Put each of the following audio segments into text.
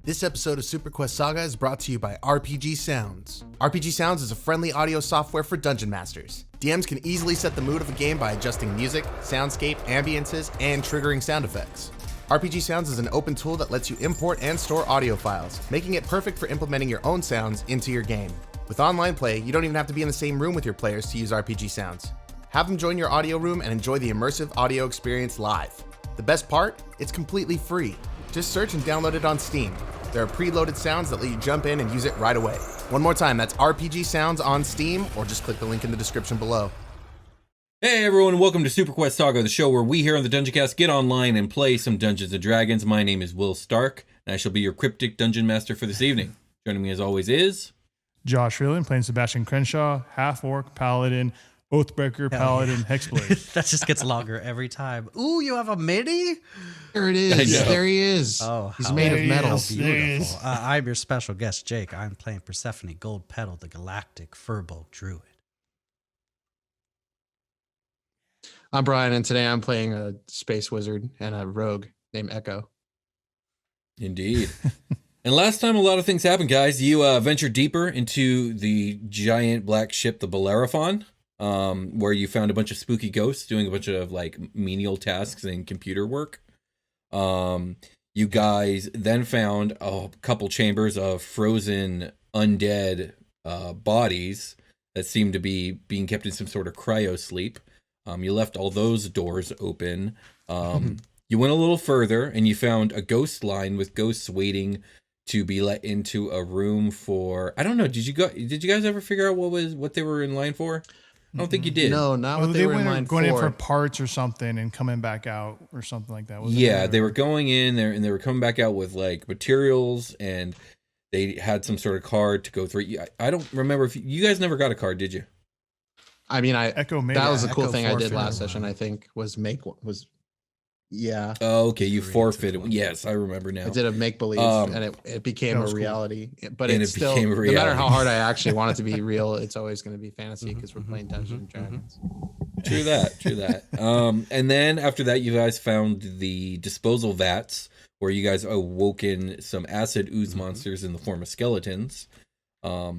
This episode of SuperQuest Saga is brought to you by RPG Sounds. RPG Sounds is a friendly audio software for dungeon masters. DMs can easily set the mood of a game by adjusting music, soundscape, ambiances, and triggering sound effects. RPG Sounds is an open tool that lets you import and store audio files, making it perfect for implementing your own sounds into your game. With online play, you don't even have to be in the same room with your players to use RPG Sounds. Have them join your audio room and enjoy the immersive audio experience live. The best part? It's completely free. Just search and download it on Steam. There are preloaded sounds that let you jump in and use it right away. One more time, that's RPG Sounds on Steam, or just click the link in the description below. Hey everyone, welcome to SuperQuest Saga, the show where we here on the Dungeoncast get online and play some Dungeons & Dragons. My name is Will Stark, and I shall be your cryptic dungeon master for this evening. Joining me as always is... Josh Freeland playing Sebastian Crenshaw, half-orc, paladin, oathbreaker, paladin, hexblade. That just gets longer every time. Ooh, you have a mini? There it is. There he is. Oh, he's made of metal. Beautiful. I'm your special guest, Jake. I'm playing Persephone Gold Petal, the galactic furbolg druid. I'm Brian, and today I'm playing a space wizard and a rogue named Echo. Indeed. And last time a lot of things happened, guys. You ventured deeper into the giant black ship, the Bellerophon, where you found a bunch of spooky ghosts doing a bunch of like menial tasks and computer work. You guys then found a couple chambers of frozen undead bodies that seemed to be being kept in some sort of cryo sleep. You left all those doors open. You went a little further and you found a ghost line with ghosts waiting to be let into a room for, I don't know, did you guys ever figure out what they were in line for? I don't think you did. No, not what they were in line for. Going in for parts or something and coming back out or something like that. Yeah, they were going in there and they were coming back out with like materials, and they had some sort of card to go through. I don't remember if you guys never got a card, did you? I mean, Echo made that was the Echo cool thing I did forfeited last one. session, I think, was yeah. Oh, okay, you forfeited. Yes, I remember now. I did a make-believe, and it became a reality. Cool. But it's still, no matter how hard I actually want it to be real, it's always going to be fantasy because we're playing Dungeons & Dragons. True that. And then after that, you guys found the disposal vats where you guys awoken some acid ooze monsters in the form of skeletons. I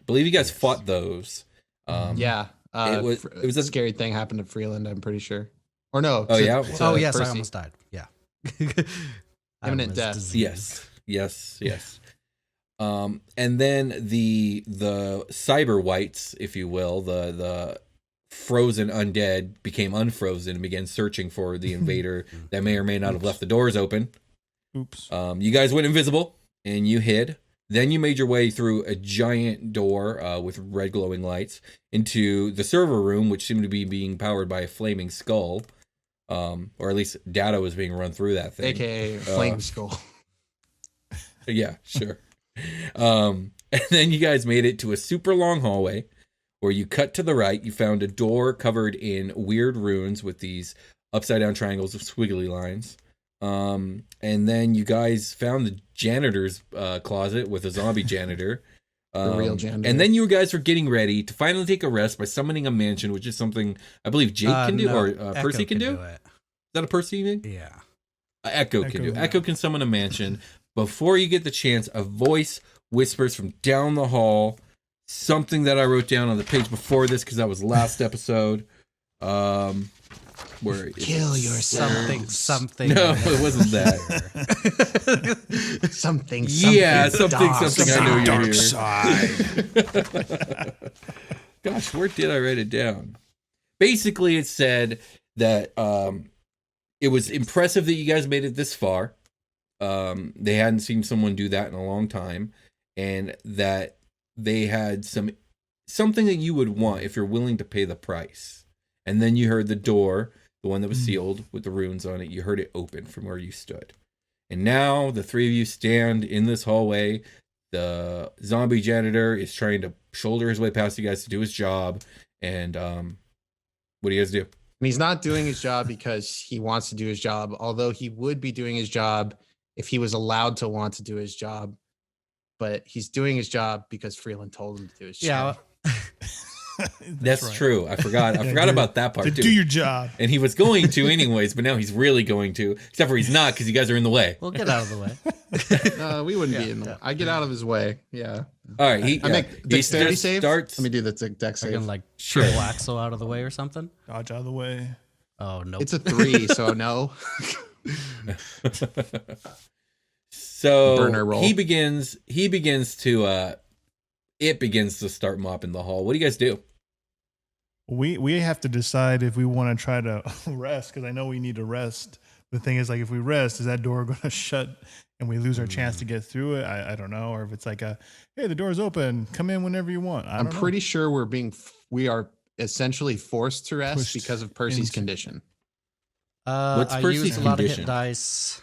believe you guys fought those. Yeah. It was a scary thing happened to Freeland, I'm pretty sure. Or no. Yeah. Yes, Percy. I almost died. Yeah. Imminent death. Yes. And then the cyber whites, if you will, the frozen undead became unfrozen and began searching for the invader that may or may not have left the doors open. Oops. You guys went invisible and you hid. Then you made your way through a giant door with red glowing lights into the server room, which seemed to be being powered by a flaming skull. Or at least data was being run through that thing. AKA Flame Skull. Yeah, sure. And then you guys made it to a super long hallway where you cut to the right. You found a door covered in weird runes with these upside down triangles of squiggly lines. And then you guys found the janitor's closet with a zombie janitor. The real janitor. And then you guys were getting ready to finally take a rest by summoning a mansion, which is something I believe Jake can do, or Percy can do. It. Is that a Percy thing? Yeah. Echo can do. Yeah. Echo can summon a mansion. Before you get the chance, a voice whispers from down the hall something that I wrote down on the page before this because that was last episode. Where kill yourself. Something. No, it wasn't that. something. Yeah, something. I know you're Dark here. side. Gosh, where did I write it down? Basically, it said that it was impressive that you guys made it this far. They hadn't seen someone do that in a long time, and that they had something that you would want if you're willing to pay the price. And then you heard the door, the one that was sealed with the runes on it. You heard it open from where you stood. And now the three of you stand in this hallway. The zombie janitor is trying to shoulder his way past you guys to do his job. And what do you guys do? And he's not doing his job because he wants to do his job, although he would be doing his job if he was allowed to want to do his job. But he's doing his job because Freeland told him to do his job. That's right. True. I forgot about that part too. Do your job. And he was going to anyways, but now he's really going to. Except for he's not because you guys are in the way. We'll get out of the way. We wouldn't be in the way. I get out of his way. Yeah. All right. I make dexterity save. Let me do the dex save. I can like triple Axel out of the way or something. Dodge out of the way. Oh no. It's a 3, so no. So he begins to it begins to start mopping the hall. What do you guys do? We have to decide if we want to try to rest, because I know we need to rest. The thing is, like, if we rest, is that door going to shut and we lose our chance to get through it? I don't know. Or if it's like hey, the door's open, come in whenever you want. I'm pretty sure we are essentially forced to rest because of Percy's condition. What's I Percy's used a lot of condition? hit dice.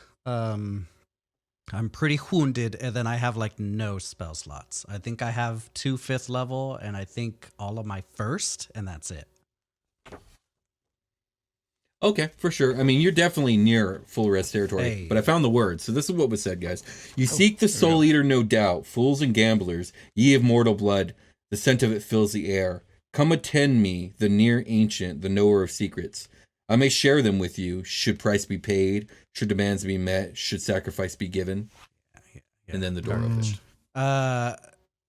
I'm pretty wounded, and then I have like no spell slots. I think I have 2 5th level, and I think all of my 1st, and that's it. Okay, for sure. I mean, you're definitely near full rest territory, but I found the word. So this is what was said, guys. You seek the Soul Eater, no doubt, fools and gamblers, ye of mortal blood, the scent of it fills the air. Come attend me, the near ancient, the knower of secrets. I may share them with you, should price be paid, should demands be met, should sacrifice be given. And then the door opens.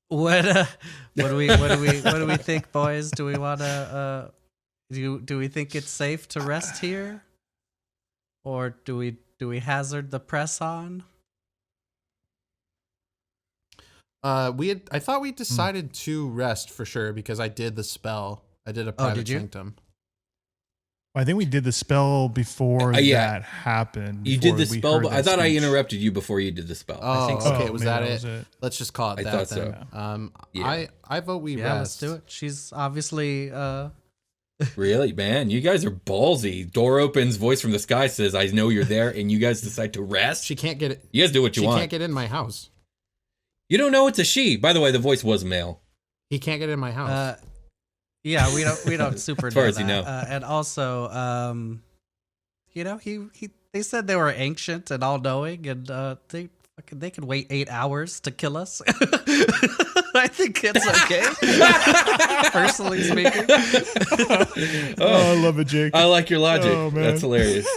What do we think, boys? Do we want to do we think it's safe to rest here, or do we hazard the press on? I thought we decided to rest for sure because I did the spell. I did a private sanctum. I think we did the spell before that happened. You did the spell, but I thought I interrupted you before you did the spell. Oh, I think so. Okay. Was that it? Let's just call it that. I thought then. So. I vote we rest. Let's do it. She's obviously. Really, man? You guys are ballsy. Door opens, voice from the sky says, "I know you're there," and you guys decide to rest. She can't get it. You guys do what you want. She can't get in my house. You don't know it's a she. By the way, the voice was male. He can't get in my house. Yeah, we don't super as far know as that. you know. And also, they said they were ancient and all knowing, and they could wait 8 hours to kill us. I think it's okay. Personally speaking. I love it, Jake. I like your logic. Oh, that's hilarious.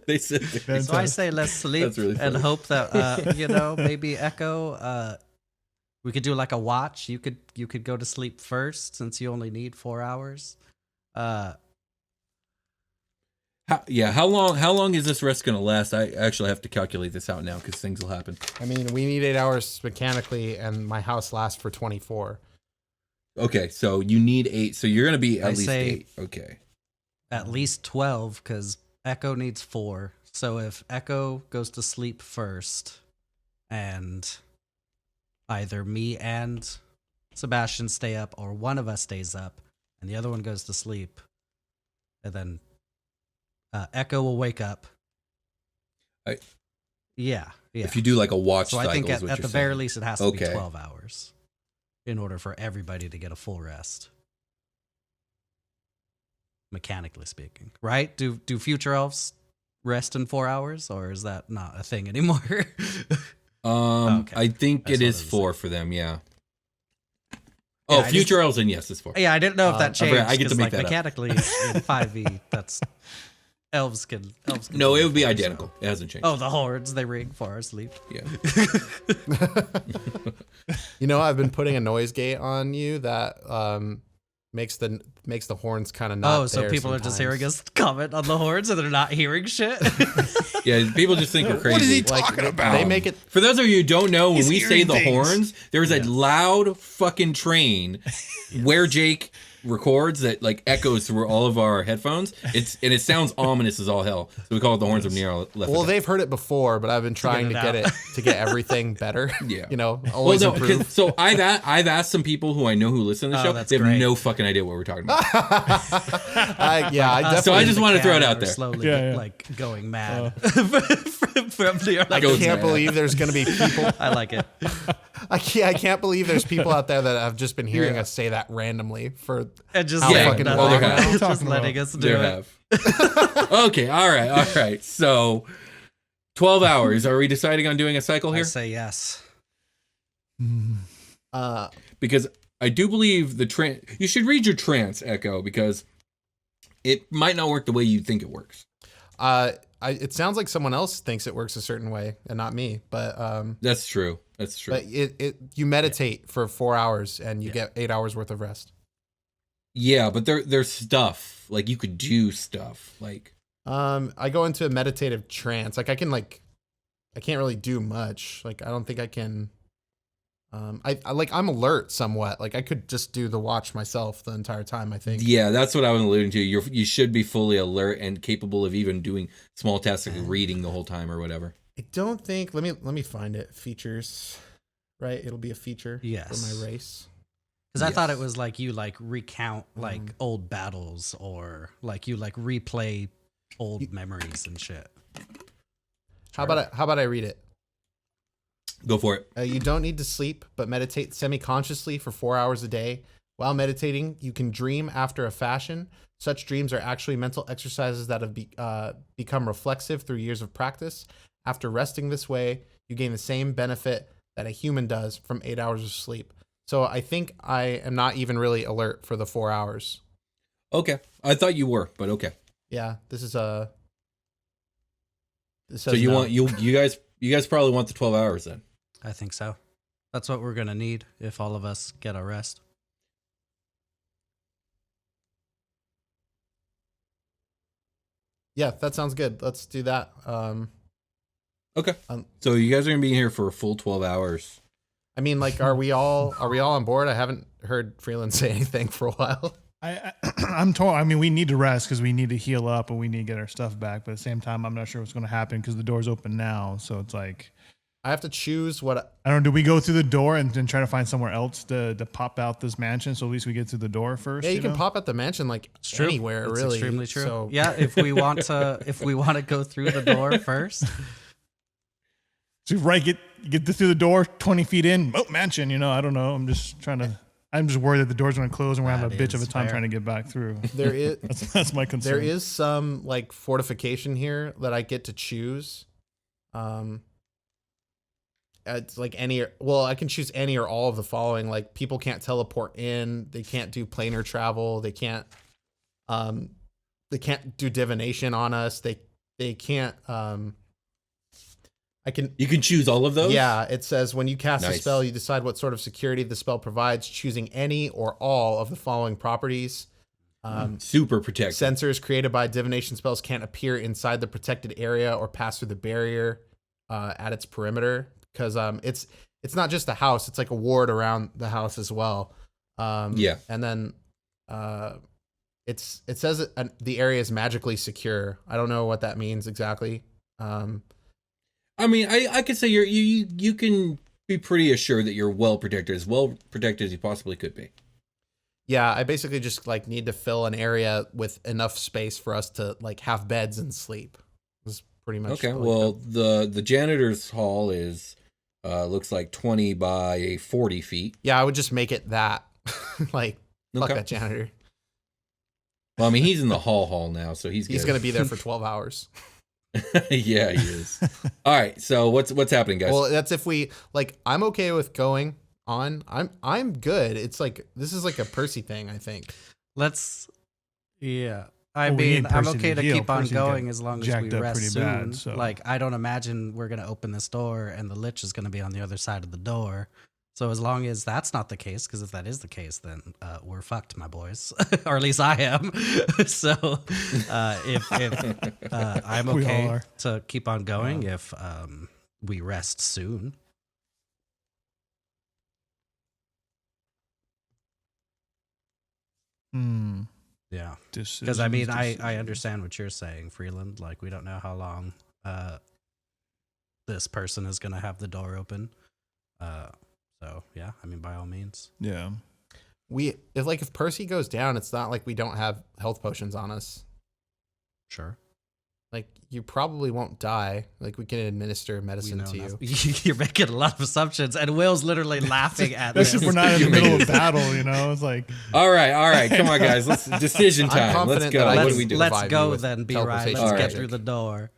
They said so I say let's sleep really and hope that maybe Echo. We could do like a watch. You could go to sleep first since you only need 4 hours. How long is this rest going to last? I actually have to calculate this out now because things will happen. I mean, we need 8 hours mechanically, and my house lasts for 24. Okay, so you need 8. So you're going to be at least 8. Okay. At least 12 because Echo needs 4. So if Echo goes to sleep first, and either me and Sebastian stay up, or one of us stays up, and the other one goes to sleep, and then Echo will wake up. Yeah. If you do like a watch so cycle, I think at the saying. very least it has to be 12 hours in order for everybody to get a full rest. Mechanically speaking, right? Do future elves rest in 4 hours, or is that not a thing anymore? Okay. I think it is 4 for them. Yeah. Oh, future elves, and yes, it's 4. Yeah, I didn't know if that changed. I get to make that mechanically in 5e. That's elves can. No, it would be identical. It hasn't changed. Oh, the horns they ring for our sleep. Yeah. I've been putting a noise gate on you that makes the horns kind of not. Oh, so people are just hearing us comment on the horns and they're not hearing shit. Yeah, people just think we're crazy. What is he talking about? They make it. For those of you who don't know, when we say the things. horns, there's a loud fucking train where Jake records that like echoes through all of our headphones. It sounds ominous as all hell. So we call it the horns of Nero. Well, they've heard it before, but I've been trying to get everything better. Yeah, always improve. So I've asked some people who I know who listen to the show. They have no fucking idea what we're talking about. I definitely. So I just want to throw it out there. Slowly, like going mad from the. I can't believe there's going to be people. I like it. I can't believe there's people out there that have just been hearing us say that randomly for and just fucking long. Just letting us do it. Okay, all right. So 12 hours. Are we deciding on doing a cycle here? I say yes. Because I do believe you should read your trance, Echo, because it might not work the way you think it works. It sounds like someone else thinks it works a certain way and not me, but that's true. But you meditate for 4 hours and you get 8 hours worth of rest. Yeah, but there's stuff like you could do stuff like. I go into a meditative trance. Like I can't really do much. Like I don't think I can. I'm alert somewhat. Like I could just do the watch myself the entire time, I think. Yeah, that's what I was alluding to. You should be fully alert and capable of even doing small tasks like reading the whole time or whatever. I don't think. Let me find it. Features, right? It'll be a feature for my race. Because I thought it was like you like recount like old battles or like you like replay old memories and shit. How about I read it? Go for it. You don't need to sleep, but meditate semi-consciously for 4 hours a day. While meditating, you can dream after a fashion. Such dreams are actually mental exercises that have become reflexive through years of practice. After resting this way, you gain the same benefit that a human does from 8 hours of sleep. So I think I am not even really alert for the 4 hours. Okay. I thought you were, but okay. Yeah, this is a... So you want you guys probably want the 12 hours then. I think so. That's what we're going to need if all of us get a rest. Yeah, that sounds good. Let's do that. Okay. So you guys are going to be here for a full 12 hours. I mean, like, are we all on board? I haven't heard Freeland say anything for a while. I'm told. I mean, we need to rest because we need to heal up and we need to get our stuff back. But at the same time, I'm not sure what's going to happen because the door's open now. So it's like I have to choose what. I don't know. Do we go through the door and then try to find somewhere else to pop out this mansion? So at least we get through the door first. Yeah, you can pop out the mansion like anywhere. It's really, extremely true. So. Yeah, if we want to go through the door first. So get through the door, 20 feet in, mansion. I don't know. I'm just worried that the door's going to close and we're having a bitch of a time trying to get back through. There is that's my concern. There is some like fortification here that I get to choose. It's like I can choose any or all of the following. Like people can't teleport in, they can't do planar travel, they can't do divination on us. They can't You can choose all of those? Yeah, it says when you cast a spell, you decide what sort of security the spell provides, choosing any or all of the following properties. Super protected. Sensors created by divination spells can't appear inside the protected area or pass through the barrier at its perimeter because it's not just the house; it's like a ward around the house as well. Yeah, and then it says the area is magically secure. I don't know what that means exactly. I mean, I could say you can be pretty assured that you're well protected as you possibly could be. Yeah, I basically just like need to fill an area with enough space for us to like have beds and sleep. That's pretty much okay. Well, the janitor's hall is looks like 20 by 40 feet. Yeah, I would just make it that. Like fuck that janitor. Well, I mean, he's in the hall now, so he's going to be there for 12 hours. Yeah, he is. All right, so what's happening, guys? Well, that's if we like. I'm okay with going on. I'm good. It's like this is like a Percy thing. I think. Yeah. I mean, I'm okay to keep on going as long as we rest soon. Bad, so. Like, I don't imagine we're gonna open this door and the lich is gonna be on the other side of the door. So as long as that's not the case, because if that is the case, then we're fucked, my boys, or at least I am. So if I'm okay to keep on going, if we rest soon. Yeah, because I mean, I understand what you're saying, Freeland. Like, we don't know how long this person is gonna have the door open. So yeah, I mean, by all means. Yeah. If Percy goes down, it's not like we don't have health potions on us. Sure. Like you probably won't die. Like we can administer medicine to you. You're making a lot of assumptions, and Will's literally laughing at this. Especially if we're not in the middle of battle, It's like. All right, come on, guys. Let's decision time. Let's go. What do we do? Let's go then, B. Ryan. Let's get through the door.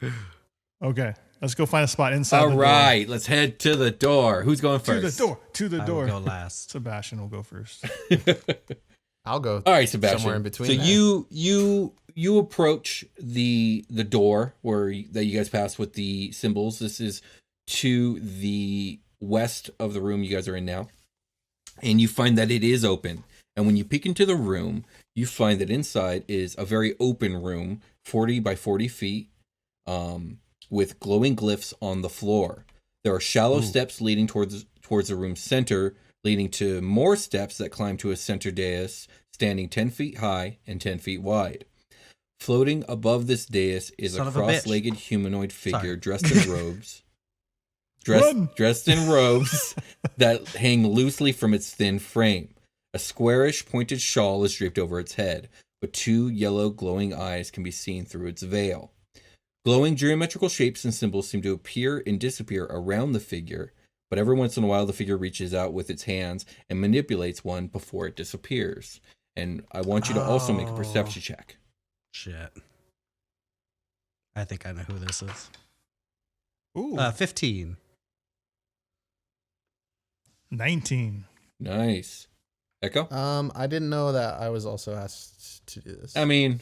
Okay. Let's go find a spot inside. All right, let's head to the door. Who's going first? To the door. I will go last. Sebastian will go first. I'll go. All right, Sebastian. Somewhere in between. So you approach the door that you guys passed with the symbols. This is to the west of the room you guys are in now, and you find that it is open. And when you peek into the room, you find that inside is a very open room, 40 by 40 feet, with glowing glyphs on the floor. There are shallow steps leading towards the room's center, leading to more steps that climb to a center dais, standing 10 feet high and 10 feet wide. Floating above this dais is a cross-legged humanoid figure dressed in robes. Dressed in robes that hang loosely from its thin frame. A squarish, pointed shawl is draped over its head, but 2 yellow glowing eyes can be seen through its veil. Glowing geometrical shapes and symbols seem to appear and disappear around the figure, but every once in a while the figure reaches out with its hands and manipulates one before it disappears. And I want you to also make a perception check. Shit. I think I know who this is. Ooh. 15. 19. Nice. Echo? I didn't know that I was also asked to do this. I mean,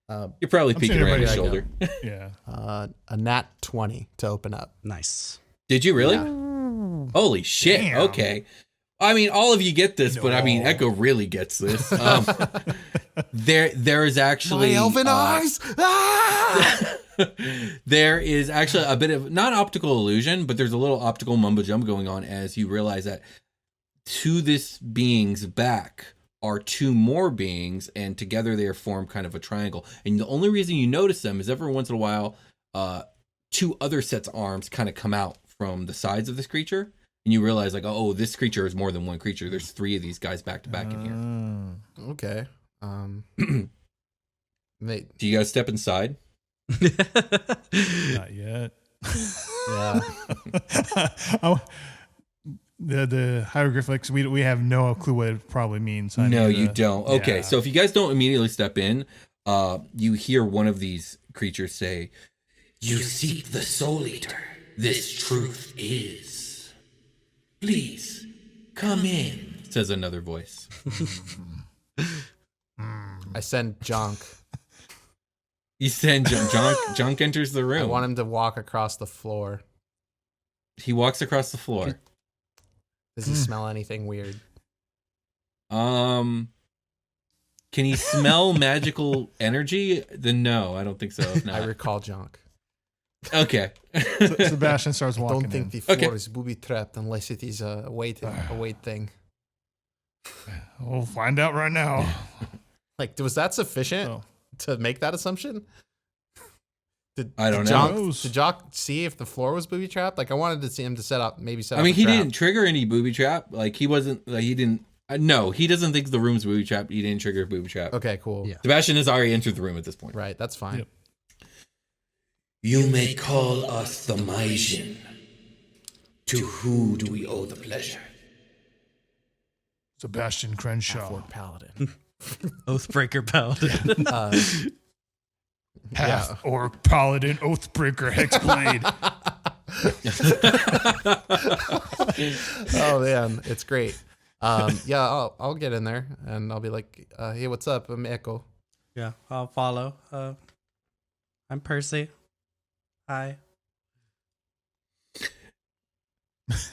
you're probably peeking around his shoulder. Yeah. A nat 20 to open up. Nice. Did you really? Yeah. Holy shit. Damn. Okay. I mean, all of you get this, but I mean, Echo really gets this. There is actually... My elven eyes! Ah! There is actually a bit of, not optical illusion, but there's a little optical mumbo jumbo going on as you realize that to this being's back are 2 more beings, and together they form kind of a triangle. And the only reason you notice them is every once in a while, 2 other sets of arms kind of come out from the sides of this creature. And you realize, like, oh, this creature is more than one creature. There's 3 of these guys back to back in here. Okay. Do you guys step inside? Not yet. Yeah. The hieroglyphics, we have no clue what it probably means. No, you don't. Okay, yeah. so if you guys don't immediately step in, you hear one of these creatures say, "You seek the Soul Eater. This truth is. Please, come in," says another voice. I send Jonk. You send Jonk enters the room. I want him to walk across the floor. He walks across the floor. Does he smell anything weird? Can he smell magical energy? Then no, I don't think so. If not. I recall Jonk. Okay. Sebastian starts I walking. don't think the floor is booby trapped unless it is a weight thing. We'll find out right now. Like, was that sufficient to make that assumption? I don't know. Did Jonk see if the floor was booby trapped? Like, I wanted to see him to set up. I mean, he didn't trigger any booby trap. Like, he wasn't. Like, he didn't. No, he doesn't think the room's booby trapped. He didn't trigger a booby trap. Okay, cool. Yeah. Sebastian has already entered the room at this point. Right, that's fine. Yep. You may call us the Meijin. To who do we owe the pleasure? Sebastian Crenshaw. Half-orc paladin. Oathbreaker Paladin. Half-orc paladin, Oathbreaker, Hexblade. Oh man, it's great. Yeah, I'll get in there and I'll be like, hey, what's up? I'm Echo. Yeah, I'll follow. I'm Percy. Hi.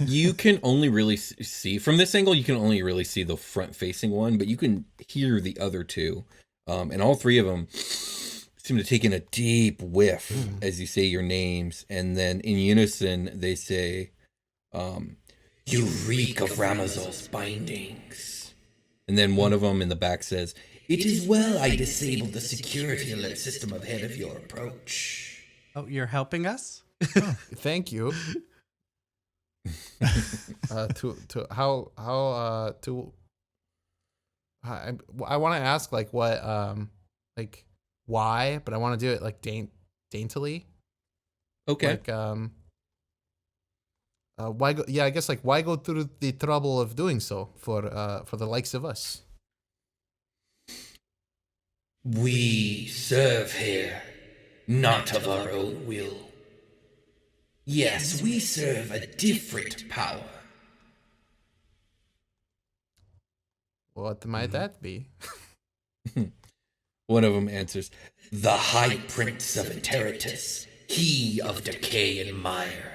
You can only really see from this angle. You can only really see the front-facing one, but you can hear the other 2, and all 3 of them seem to take in a deep whiff as you say your names, and then in unison they say, "You reek of Ramazal's bindings." And then one of them in the back says, "It is well I disabled the security alert system ahead of your approach." Oh, you're helping us? Thank you. I want to ask like what like why, but I want to do it like daintily. okay. Like why go? Yeah, I guess like why go through the trouble of doing so for the likes of us? We serve here, not of our own will. Yes, we serve a different power. What might that be? One of them answers, The High Prince of Interitus, he of decay and mire.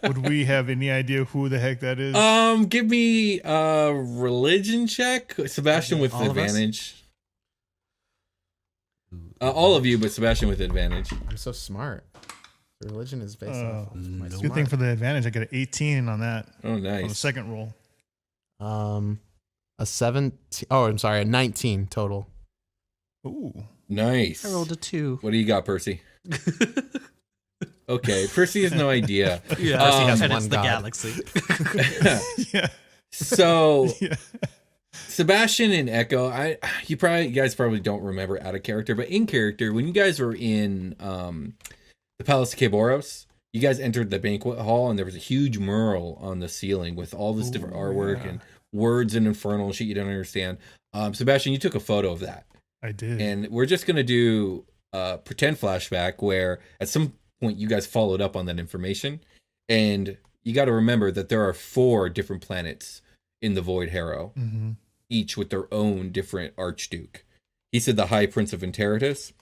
Would we have any idea who the heck that is? Give me a religion check. Sebastian with All of us? advantage. All of you, but Sebastian with advantage. I'm so smart. Religion is based off of my Good thing for the advantage. I got an 18 on that. Oh, On the nice. second roll. A 17. Oh, I'm sorry, a 19 total. Ooh. Nice. I rolled a 2. What do you got, Percy? Okay, Percy has no idea. Yeah, Percy has and one it's the god. galaxy. Yeah. So Yeah. Sebastian and Echo, you guys probably don't remember out of character, but in character, when you guys were in the Palace of Caboros, you guys entered the banquet hall and there was a huge mural on the ceiling with all this different artwork and words and infernal shit you don't understand. Sebastian, you took a photo of that. I did. And we're just gonna do a pretend flashback where at some point you guys followed up on that information, and you got to remember that there are 4 different planets in the Void Harrow, each with their own different archduke. He said the High Prince of Interitus.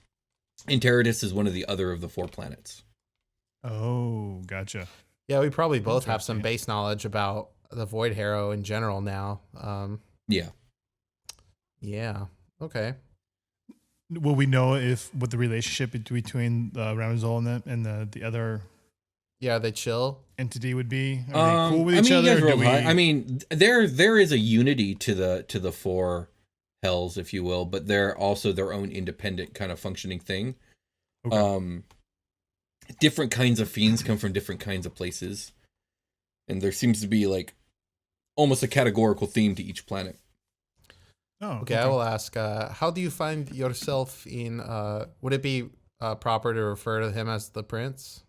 Interitus is one of the other of the 4 planets. Oh, gotcha. Yeah, we probably both have some base knowledge about the Void Harrow in general now. Yeah. Yeah. Okay. Will we know what the relationship between Ramazol and the other Yeah, they chill. entity would be? Are they cool with each you other? guys Or rolled high. I mean, there is a unity to the 4 hells, if you will, but they're also their own independent kind of functioning thing. Okay. Different kinds of fiends come from different kinds of places, and there seems to be like almost a categorical theme to each planet. Oh, Okay, I will ask, how do you find yourself in, would it be proper to refer to him as the prince?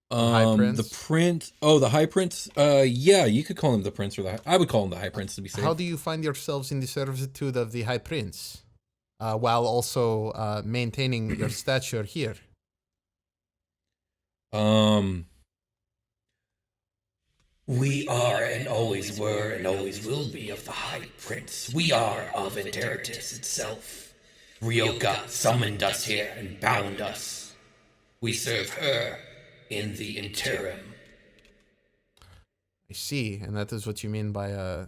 High Prince? The prince. Oh, the High Prince. Yeah, you could call him the prince, or I would call him the High Prince to be safe. How do you find yourselves in the servitude of the High Prince, while also maintaining your stature here? We are and always were and always will be of the High Prince. We are of Interitus itself. Ryoka summoned us here and bound us. We serve her in the interim. I see, and that is what you mean by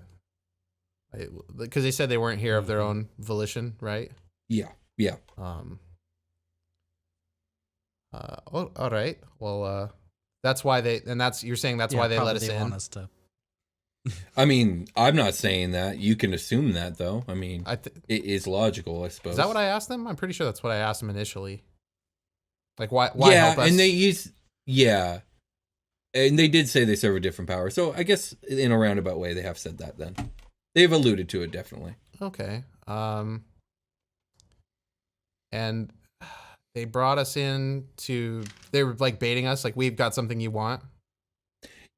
because they said they weren't here of their own volition, right? Yeah. All right. Well, that's why you're saying that's why they let us in. Want us to. I mean, I'm not saying that. You can assume that, though. I mean, it is logical, I suppose. Is that what I asked them? I'm pretty sure that's what I asked them initially. Like, why help us? And and they did say they serve a different power. So I guess in a roundabout way, they have said that. Then they've alluded to it, definitely. Okay. And they brought us in they were like baiting us, like, we've got something you want.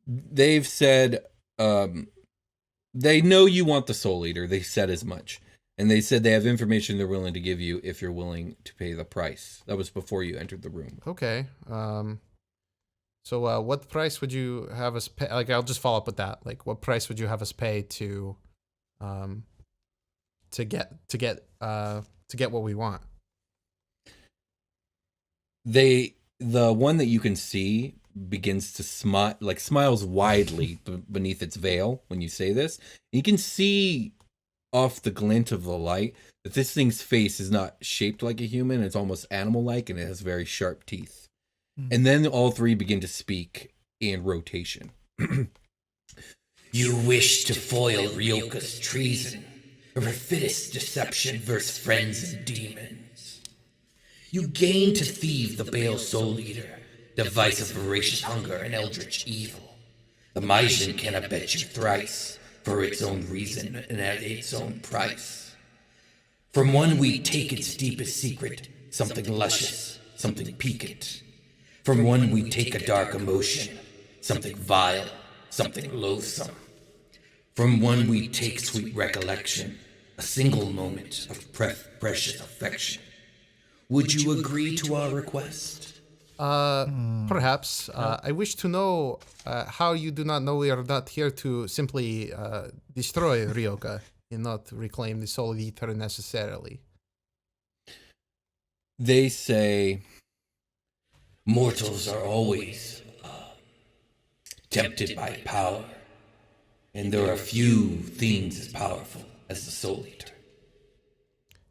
They've said, they know you want the Soul Eater. They said as much. And they said they have information they're willing to give you if you're willing to pay the price. That was before you entered the room. Okay. So what price would you have us pay? Like, I'll just follow up with that. Like, what price would you have us pay to get what we want? The one that you can see begins to smiles widely beneath its veil when you say this. And you can see off the glint of the light that this thing's face is not shaped like a human. It's almost animal-like, and it has very sharp teeth. And then all 3 begin to speak in rotation. You wish to foil Ryoka's treason, a perfidious deception versus friends and demons. You gain to thieve the Bale Soul Eater, device of voracious hunger and eldritch evil. The Majin can abet you thrice, for its own reason and at its own price. From one we take its deepest secret, something luscious, something piquant. From one we take a dark emotion, something vile, something loathsome. From one we take sweet recollection, a single moment of precious affection. Would you agree to our request? Perhaps. I wish to know how you do not know we are not here to simply destroy Ryoka and not reclaim the Soul Eater necessarily. They say mortals are always tempted by power, and there are few things as powerful as the Soul Eater.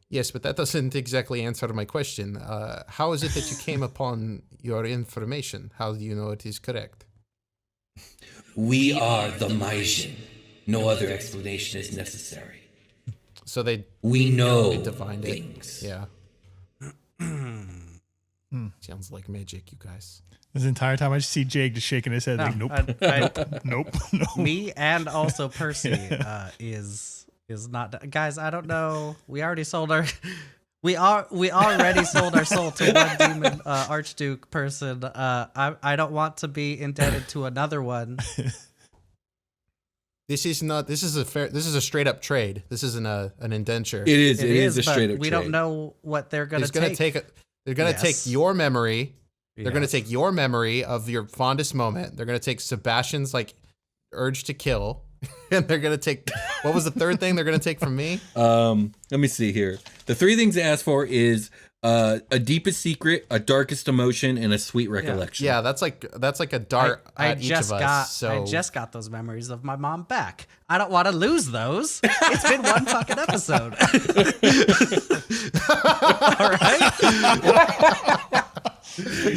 Yes, but that doesn't exactly answer my question. How is it that you came upon your information? How do you know it is correct? We are the Meijin. No other explanation is necessary. So we know they divined things. It. Yeah. Sounds like magic, you guys. This entire time I just see Jake just shaking his head like, nope, nope, no. Me and also Percy is not, guys. I don't know. We already sold our. We already sold our soul to one demon archduke person. I don't want to be indebted to another one. This is a straight up trade. This isn't an indenture. It is a straight up trade. We don't know what they're going to take. They're going to take your memory. They're going to take your memory of your fondest moment. They're going to take Sebastian's urge to kill. And they're going to take, what was the third thing they're going to take from me? Let me see here. The three things they asked for is a deepest secret, a darkest emotion, and a sweet recollection. Yeah, that's like a dart at each of us. I just got those memories of my mom back. I don't want to lose those. It's been one fucking episode. All right.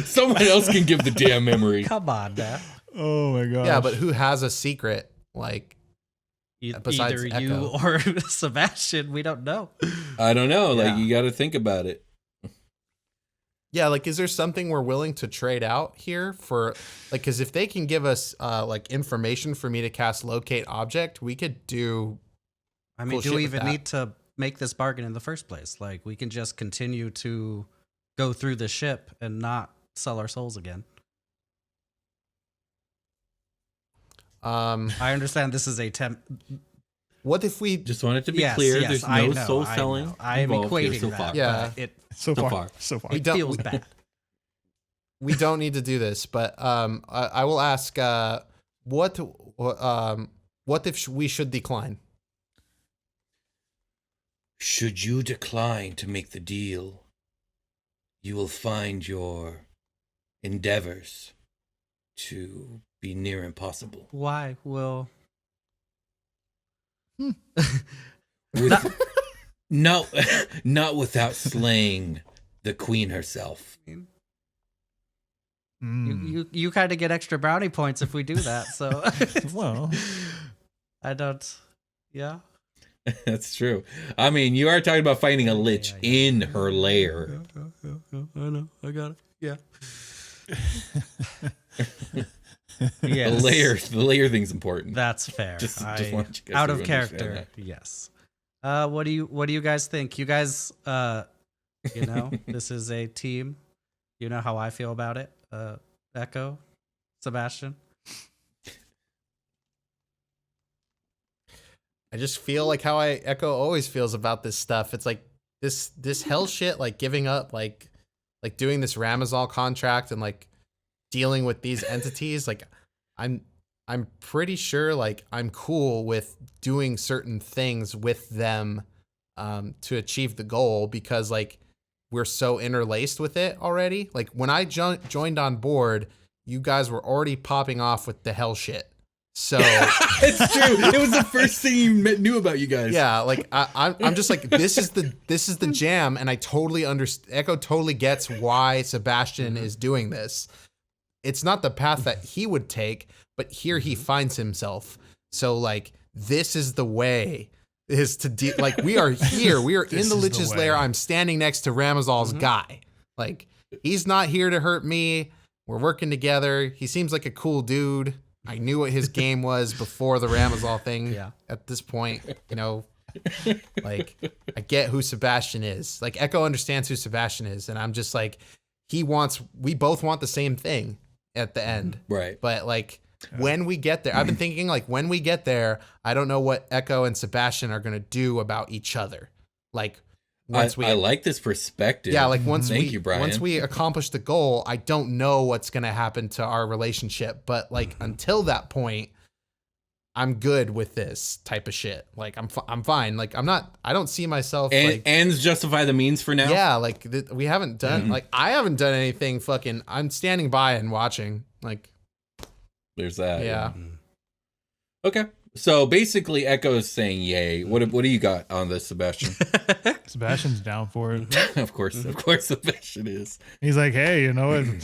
Someone else can give the damn memory. Come on, man. Oh my god. Yeah, but who has a secret besides either you Echo? or Sebastian? We don't know. I don't know. You got to think about it. Yeah, is there something we're willing to trade out here for, because if they can give us information for me to cast locate object, we could do. I mean, do we even need to make this bargain in the first place? We can just continue to go through the ship and not sell our souls again. I understand this is a What if we just want it to be clear? Yes, there's no soul selling. I am equating so that. far. Yeah, so far. It feels bad. We don't need to do this, but I will ask. What if we should decline? Should you decline to make the deal, you will find your endeavors to be near impossible. Why? Well, not without slaying the queen herself. You kind of get extra brownie points if we do that. So, well, I don't. Yeah, that's true. I mean, you are talking about finding a lich in her lair. I know. I got it. Yeah. Yes. The layer thing's important. That's fair. Just want you guys out to of character. that. Yes. What do you guys think? You guys, this is a team. You know how I feel about it. Echo, Sebastian. I just feel like how Echo always feels about this stuff. It's like this hell shit, giving up, doing this Ramazal contract and dealing with these entities. I'm pretty sure I'm cool with doing certain things with them to achieve the goal because we're so interlaced with it already. When I joined on board, you guys were already popping off with the hell shit. So it's true. It was the first thing you knew about you guys. Yeah, I'm just this is the jam, and I totally understand. Echo totally gets why Sebastian is doing this. It's not the path that he would take, but here he finds himself. So this is the way. Is to we are here. We are in the Lich's lair. I'm standing next to Ramazal's guy. He's not here to hurt me. We're working together. He seems like a cool dude. I knew what his game was before the Ramazal thing. Yeah. At this point, I get who Sebastian is. Echo understands who Sebastian is, and I'm just we both want the same thing at the end. Right. But when we get there, I've been thinking when we get there, I don't know what Echo and Sebastian are going to do about each other. I like this perspective. Yeah, like once Thank you, Brian. once we accomplish the goal, I don't know what's gonna happen to our relationship, but like until that point, I'm good with this type of shit. Like I'm fine. Like I don't see myself like ends justify the means for now. Yeah, like we haven't done like I haven't done anything fucking. I'm standing by and watching. Like there's that. Yeah. Okay. So basically, Echo's saying yay. What do you got on this, Sebastian? Sebastian's down for it. Of course, Sebastian is. He's like, hey, you know, and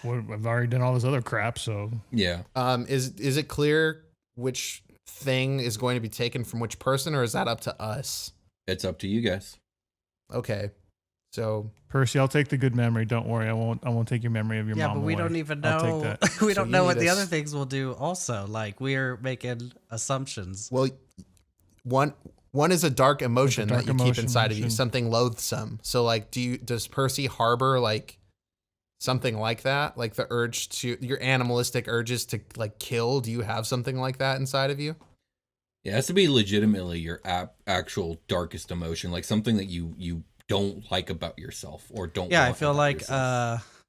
I've already done all this other crap, so yeah. Is it clear which thing is going to be taken from which person, or is that up to us? It's up to you guys. Okay. So Percy, I'll take the good memory. Don't worry, I won't take your memory of your mom. Yeah, but we away. don't even I'll take know. that. We So don't know you what need the us- other things will do. Also, like we're making assumptions. well, one is a dark emotion dark that you keep inside of you, emotion. something loathsome. So like, does Percy harbor like something like that, like the urge to your animalistic urges to like kill? Do you have something like that inside of you? It has to be legitimately your actual darkest emotion, like something that you don't like about yourself or don't. Yeah, I want feel about like yourself.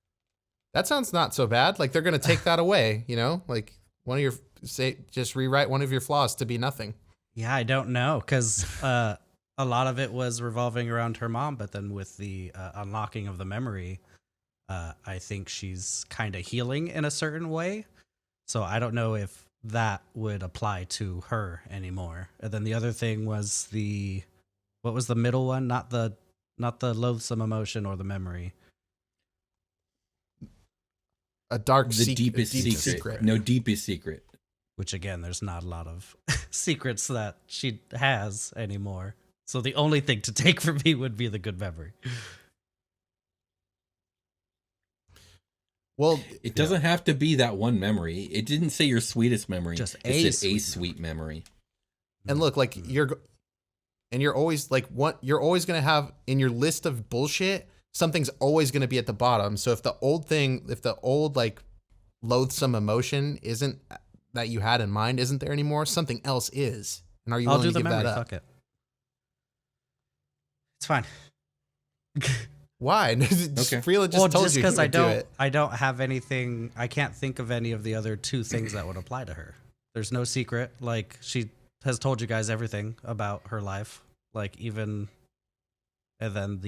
That sounds not so bad. Like they're gonna take that away, you know, like one of your just rewrite one of your flaws to be nothing. yeah, I don't know because a lot of it was revolving around her mom, but then with the unlocking of the memory, I think she's kind of healing in a certain way. So I don't know if that would apply to her anymore. And then the other thing was what was the middle one? Not the loathsome emotion or the memory. A dark The deepest secret. No, deepest secret. Which again, there's not a lot of secrets that she has anymore. So the only thing to take from me would be the good memory. Well, It doesn't have to be that one memory. It didn't say your sweetest memory. Just it said a sweet memory. and look, like you're always like you're always gonna have in your list of bullshit. Something's always gonna be at the bottom. So if the old like loathsome emotion isn't that you had in mind isn't there anymore, something else is. And are you I'll willing do to the give memory. that up? Fuck it. It's fine. Why? Okay. Freela just Well, told just you because he would do it. I don't have anything. I can't think of any of the other two things that would apply to her. There's no secret. Like she has told you guys everything about her life. Like even, and then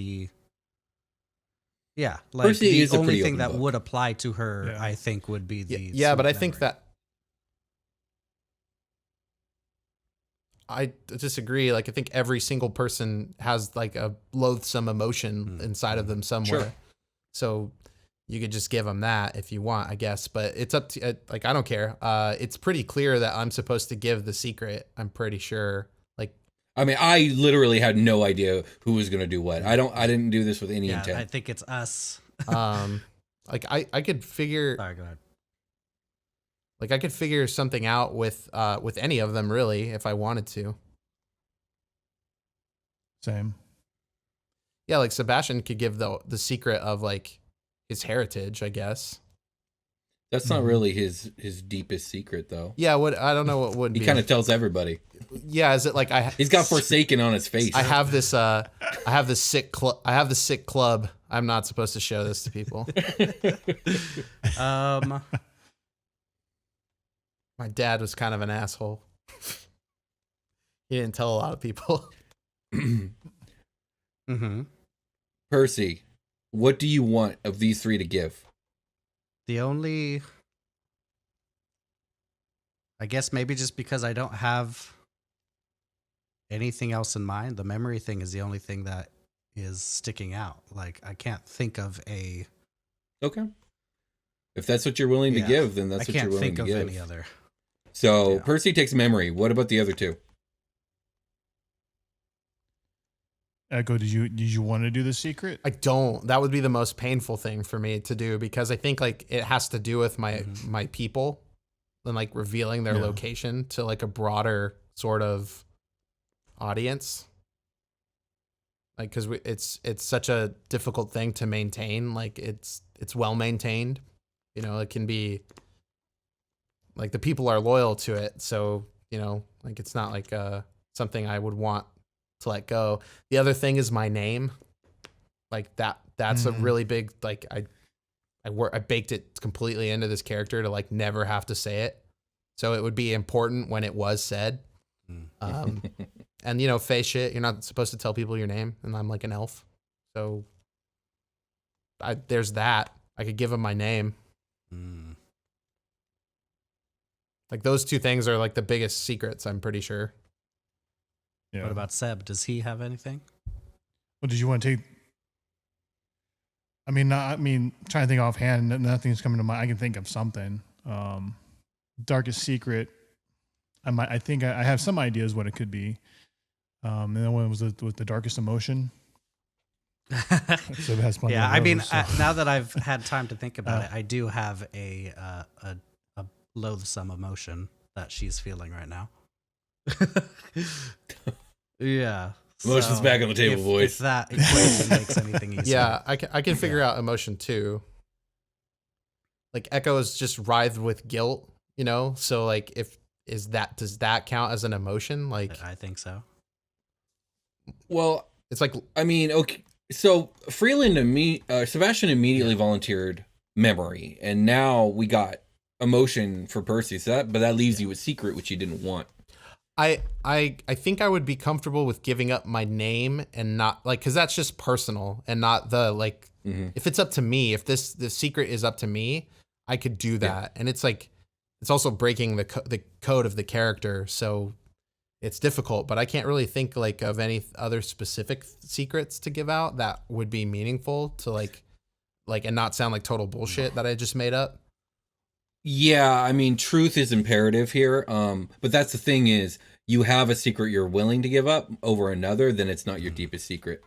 like Percy the is a only pretty thing open that book. would apply to her, Yeah. I think, would be the Yeah, but sweet I think memory. that I disagree. Like I think every single person has like a loathsome emotion inside of them somewhere. Sure. So you could just give them that if you want, I guess. But it's up to like I don't care. It's pretty clear that I'm supposed to give the secret. I'm pretty sure. Like I mean, I literally had no idea who was going to do what. I didn't do this with any Yeah, intent. I think it's us. like I could figure Sorry, go ahead. like I could figure something out with any of them really if I wanted to. Same. Yeah, like Sebastian could give the secret of like his heritage, I guess. That's not really his deepest secret, though. Yeah, what I don't know what would He be. kind of tells everybody. Yeah, is it like He's got Forsaken on his face. I have this sick club. I'm not supposed to show this to people. My dad was kind of an asshole. He didn't tell a lot of people. Mm-hmm. Percy, what do you want of these three to give? The only, I guess maybe just because I don't have anything else in mind, the memory thing is the only thing that is sticking out. Like I can't think of a. Okay. If that's what you're willing to Yeah, give, then that's I what you're can't willing think to of give. any other. So Yeah. Percy takes memory. What about the other two? Echo, did you want to do the secret? I don't. That would be the most painful thing for me to do because I think like it has to do with my people and like revealing their Yeah. location to like a broader sort of audience. Like because it's such a difficult thing to maintain. Like it's well maintained. You know, it can be like the people are loyal to it. So you know, like it's not like something I would want to let go. The other thing is my name. Like that's a really big, like I baked it completely into this character to like never have to say it. So it would be important when it was said. And you know, Fey shit, you're not supposed to tell people your name, and I'm like an elf. So there's that. I could give him my name. Like those two things are like the biggest secrets, I'm pretty sure. Yeah. What about Seb? Does he have anything? Well, did you want to take? I mean, trying to think offhand, nothing's coming to mind. I can think of something. Darkest secret. I think I have some ideas what it could be. And then one was with the darkest emotion. So yeah, I mean, now that I've had time to think about it, I do have a loathsome emotion that she's feeling right now. Yeah. Emotion's back on the table, boys. If that equation makes anything easier. Yeah, I can figure out emotion too. Like Echo is just writhed with guilt, you know? So like does that count as an emotion? Like I think so. Well, it's like, I mean, okay. So Freeland and Sebastian immediately volunteered memory, and now we got emotion for Percy. So that leaves you with secret, which you didn't want. I think I would be comfortable with giving up my name and not like, cause that's just personal and not the like, if it's up to me, if the secret is up to me, I could do that. Yeah. And it's like, it's also breaking the code of the character. So it's difficult, but I can't really think like of any other specific secrets to give out that would be meaningful to like, and not sound like total bullshit that I just made up. Yeah, I mean, truth is imperative here. But that's the thing is, you have a secret you're willing to give up over another, then it's not your deepest secret.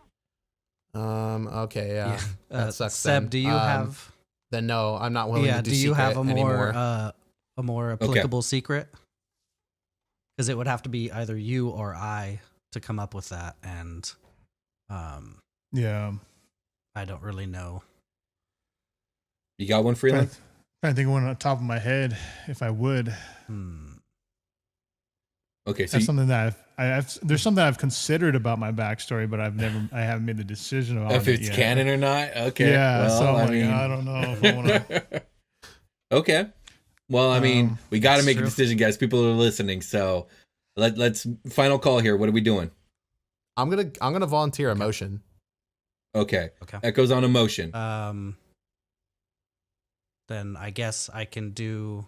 Okay, yeah. That sucks. Seb, then. do you have? Then no, I'm not willing to do. Do you have a anymore. more applicable secret? Because it would have to be either you or I to come up with that, and yeah, I don't really know. You got one, Freeland? I think one on the top of my head, if I would. Okay, so that's something that there's something I've considered about my backstory, but I haven't made the decision about if it's canon or not. Okay, yeah. Well, so I don't know if I want to. Okay, well, I mean, we got to make a decision, guys. People are listening, so let's final call here. What are we doing? I'm gonna volunteer emotion. Okay. Echoes on emotion. Then I guess I can do.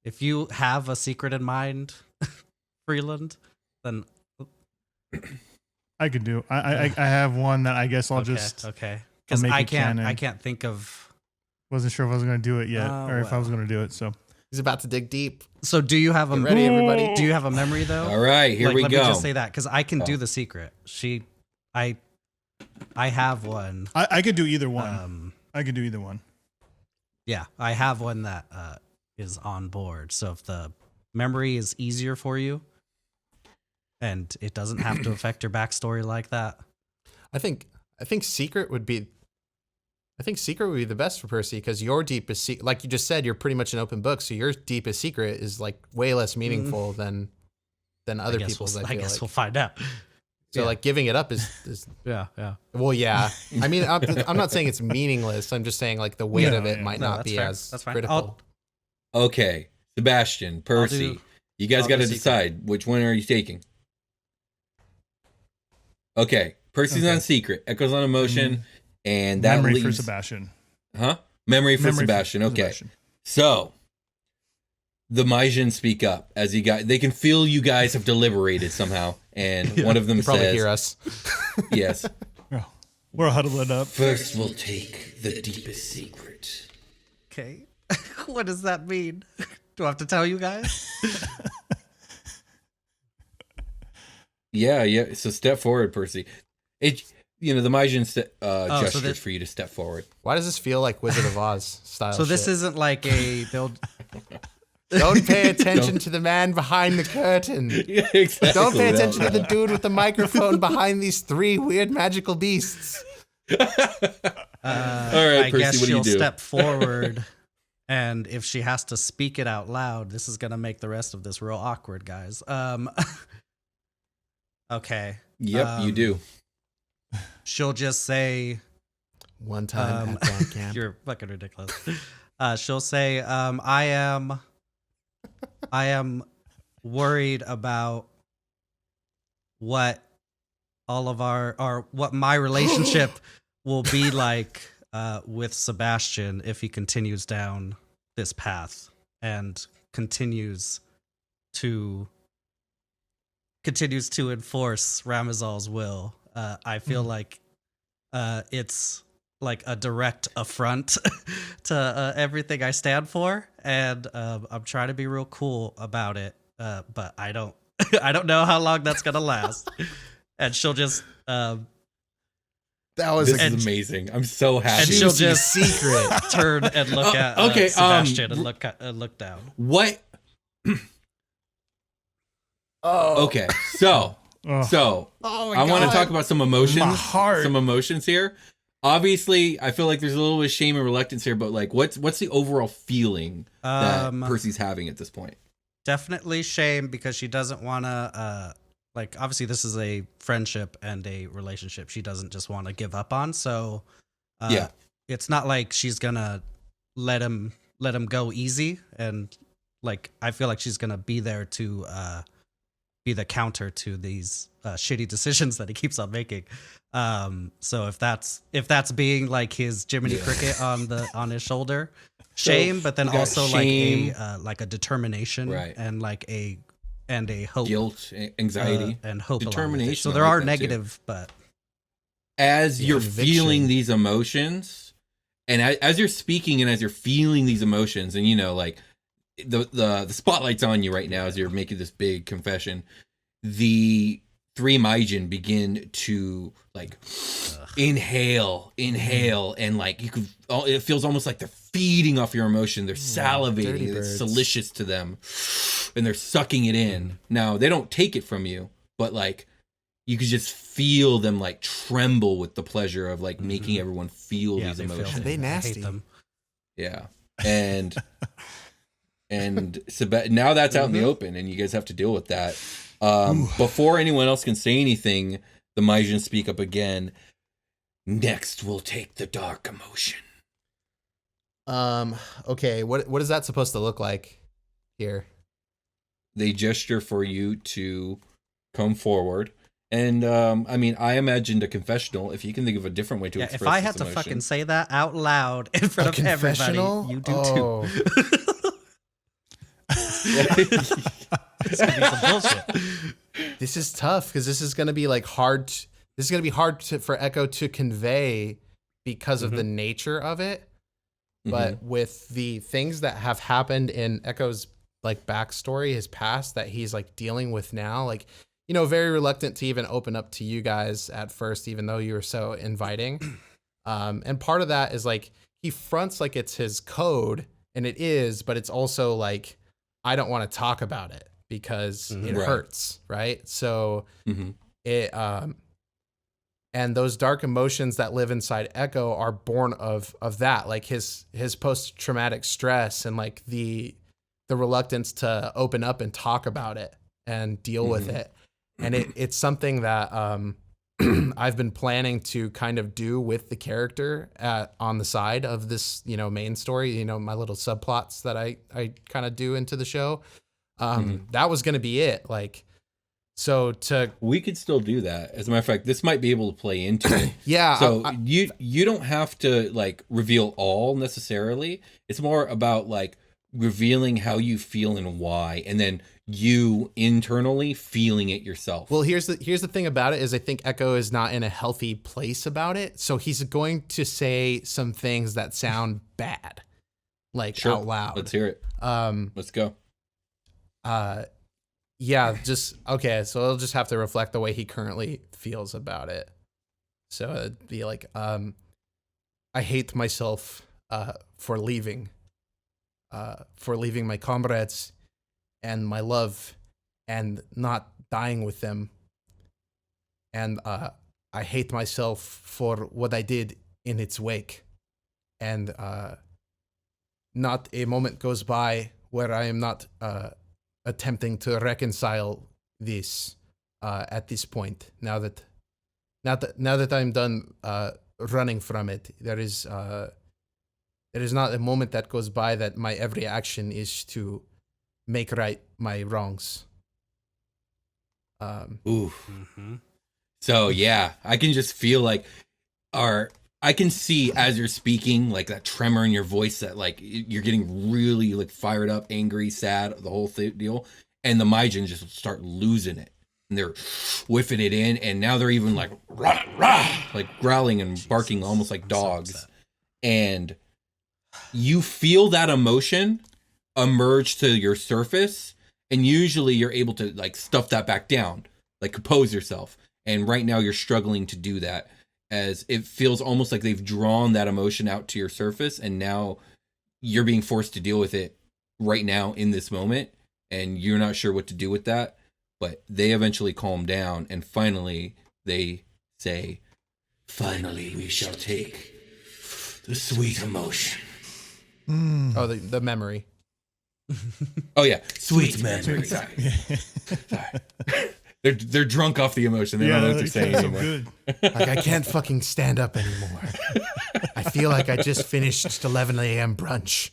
If you have a secret in mind, Freeland, then I could do. I have one that I guess I'll just because I can't think of. Wasn't sure if I was going to do it yet, or if I was going to do it. So he's about to dig deep. So do you have Get ready, everybody? Do you have a memory though? All right, here we go. Let me just say that because I can do the secret. I have one. I could do either one. I could do either one. Yeah, I have one that is on board. So if the memory is easier for you and it doesn't have to affect your backstory like that. I think secret would be the best for Percy because your deepest secret, like you just said, you're pretty much an open book. So your deepest secret is like way less meaningful than other people's. I guess we'll find out. So like giving it up is yeah. Well, yeah. I mean, I'm not saying it's meaningless. I'm just saying like the weight of it might not be as critical. Okay, Sebastian, Percy, you guys got to decide which one are you taking. Okay, Percy's on secret, Echoes on emotion, and that memory leaves for Sebastian. Huh? Memory for Sebastian. Okay, Sebastian. So the Meijin speak up as you guys. They can feel you guys have deliberated somehow, and one of them says, "Probably hear us." Yes, we're huddling up. First, we'll take the deepest secret. Okay, what does that mean? Do I have to tell you guys? Yeah. So step forward, Percy. The Meijin gestures for you to step forward. Why does this feel like Wizard of Oz style? So this isn't like Don't pay attention to the man behind the curtain. Yeah, exactly. Don't pay attention to the dude with the microphone behind these three weird magical beasts. All right, I Percy, guess what do you she'll do? step forward, and if she has to speak it out loud, this is gonna make the rest of this real awkward, guys. Okay. Yep, you do. She'll just say, One time at band camp. "You're fucking ridiculous." She'll say, "I am worried about what all of what my relationship will be like with Sebastian if he continues down this path and continues to enforce Ramazal's will. I feel like it's like a direct affront to everything I stand for, and I'm trying to be real cool about it, but I don't I don't know how long that's gonna last. And she'll just this is amazing. I'm so happy. And she'll just turn and look at Sebastian and look down. What? Okay, so I want to talk about some emotions. My heart. Some emotions here. Obviously, I feel like there's a little bit of shame and reluctance here, but like, what's the overall feeling that Percy's having at this point? Definitely shame, because she doesn't want to. Like, obviously, this is a friendship and a relationship she doesn't just want to give up on. So, it's not like she's gonna let him go easy. And like, I feel like she's gonna be there to be the counter to these shitty decisions that he keeps on making. So if that's being like his Jiminy Cricket on his shoulder, shame, but then also shame, like a determination, right, and like a hope, guilt, anxiety, and hope, determination. So there are negative, but as you're feeling these emotions, and as you're speaking and as you're feeling these emotions, and you know, like the spotlight's on you right now as you're making this big confession, the three Meijin begin to like inhale, and like you could, it feels almost like they're feeding off your emotion. They're salivating. It's delicious to them, and they're sucking it in. Now they don't take it from you, but like you could just feel them like tremble with the pleasure of like making everyone feel these emotions. They nasty. I hate them. Yeah, and now that's out in the open, and you guys have to deal with that. Before anyone else can say anything, the Majin speak up again. Next, we'll take the dark emotion. Okay, what is that supposed to look like here? They gesture for you to come forward. And I mean, I imagined a confessional. If you can think of a different way to express if I had this to emotion. fucking say that out loud in front of everybody, you do too. It's gonna be some bullshit. This is tough because this is gonna be like hard. This is gonna be hard for Echo to convey because of the nature of it. But with the things that have happened in Echo's like backstory, his past that he's like dealing with now, like, you know, very reluctant to even open up to you guys at first, even though you were so inviting. And part of that is like he fronts like it's his code, and it is, but it's also like, I don't want to talk about it because it hurts, right? So it and those dark emotions that live inside Echo are born of that, like his post-traumatic stress and like the reluctance to open up and talk about it and deal with it. And it's something that I've been planning to kind of do with the character on the side of this, you know, main story, you know, my little subplots that I kind of do into the show. That was going to be it. Like, we could still do that. As a matter of fact, this might be able to play into it. Yeah. So you don't have to like reveal all necessarily. It's more about like revealing how you feel and why, and then you internally feeling it yourself. Well, here's the thing about it is I think Echo is not in a healthy place about it. So he's going to say some things that sound bad, like out loud. Let's hear it. Let's go. Yeah, just okay. So it'll just have to reflect the way he currently feels about it. So it'd be like, I hate myself for leaving my comrades and my love and not dying with them. And I hate myself for what I did in its wake. And not a moment goes by where I am not attempting to reconcile this at this point. Now that I'm done running from it, there is not a moment that goes by that my every action is to make right my wrongs. So yeah, I can just feel like I can see as you're speaking, like that tremor in your voice, that like you're getting really like fired up, angry, sad, the whole deal. And the Meijin just start losing it, and they're whiffing it in, and now they're even like rah, rah, like growling and barking almost like dogs. And you feel that emotion emerge to your surface, and usually you're able to like stuff that back down, like compose yourself. And right now you're struggling to do that, as it feels almost like they've drawn that emotion out to your surface, and now you're being forced to deal with it right now in this moment, and you're not sure what to do with that. But they eventually calm down, and finally they say, "Finally we shall take the sweet emotion." Oh, the memory. Oh yeah, sweet memory. Sorry. They're drunk off the emotion. They don't know what they're saying anymore. Like, I can't fucking stand up anymore. I feel like I just finished 11 a.m. brunch.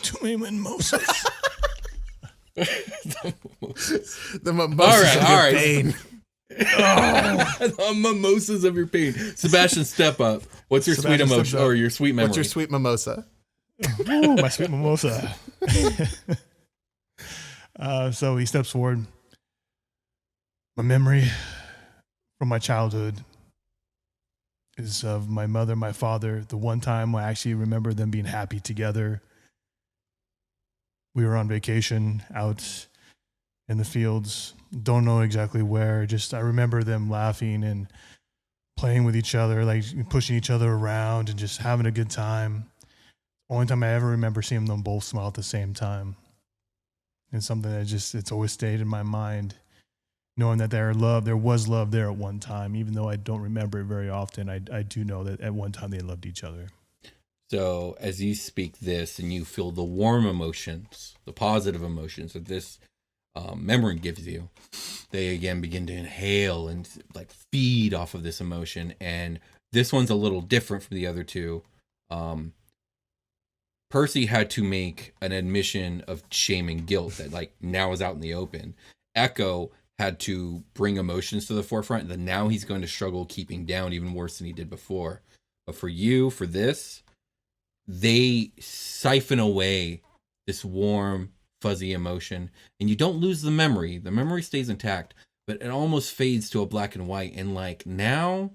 Too many mimosas. The mimosas of your pain. The mimosas of your pain. Sebastian, step up. What's your sweet emotion or your sweet memory? What's your sweet mimosa? Ooh, my sweet mimosa. So he steps forward. My memory from my childhood is of my mother, my father. The one time I actually remember them being happy together. We were on vacation out in the fields. Don't know exactly where. Just I remember them laughing and playing with each other, like pushing each other around and just having a good time. Only time I ever remember seeing them both smile at the same time. It's something that it's always stayed in my mind, knowing that there was love there at one time. Even though I don't remember it very often, I do know that at one time they loved each other. So as you speak this and you feel the warm emotions, the positive emotions that this memory gives you, they again begin to inhale and like feed off of this emotion. And this one's a little different from the other two. Percy had to make an admission of shame and guilt that like now is out in the open. Echo had to bring emotions to the forefront that now he's going to struggle keeping down even worse than he did before. But for you, for this, they siphon away this warm, fuzzy emotion, and you don't lose the memory. The memory stays intact, but it almost fades to a black and white. And like now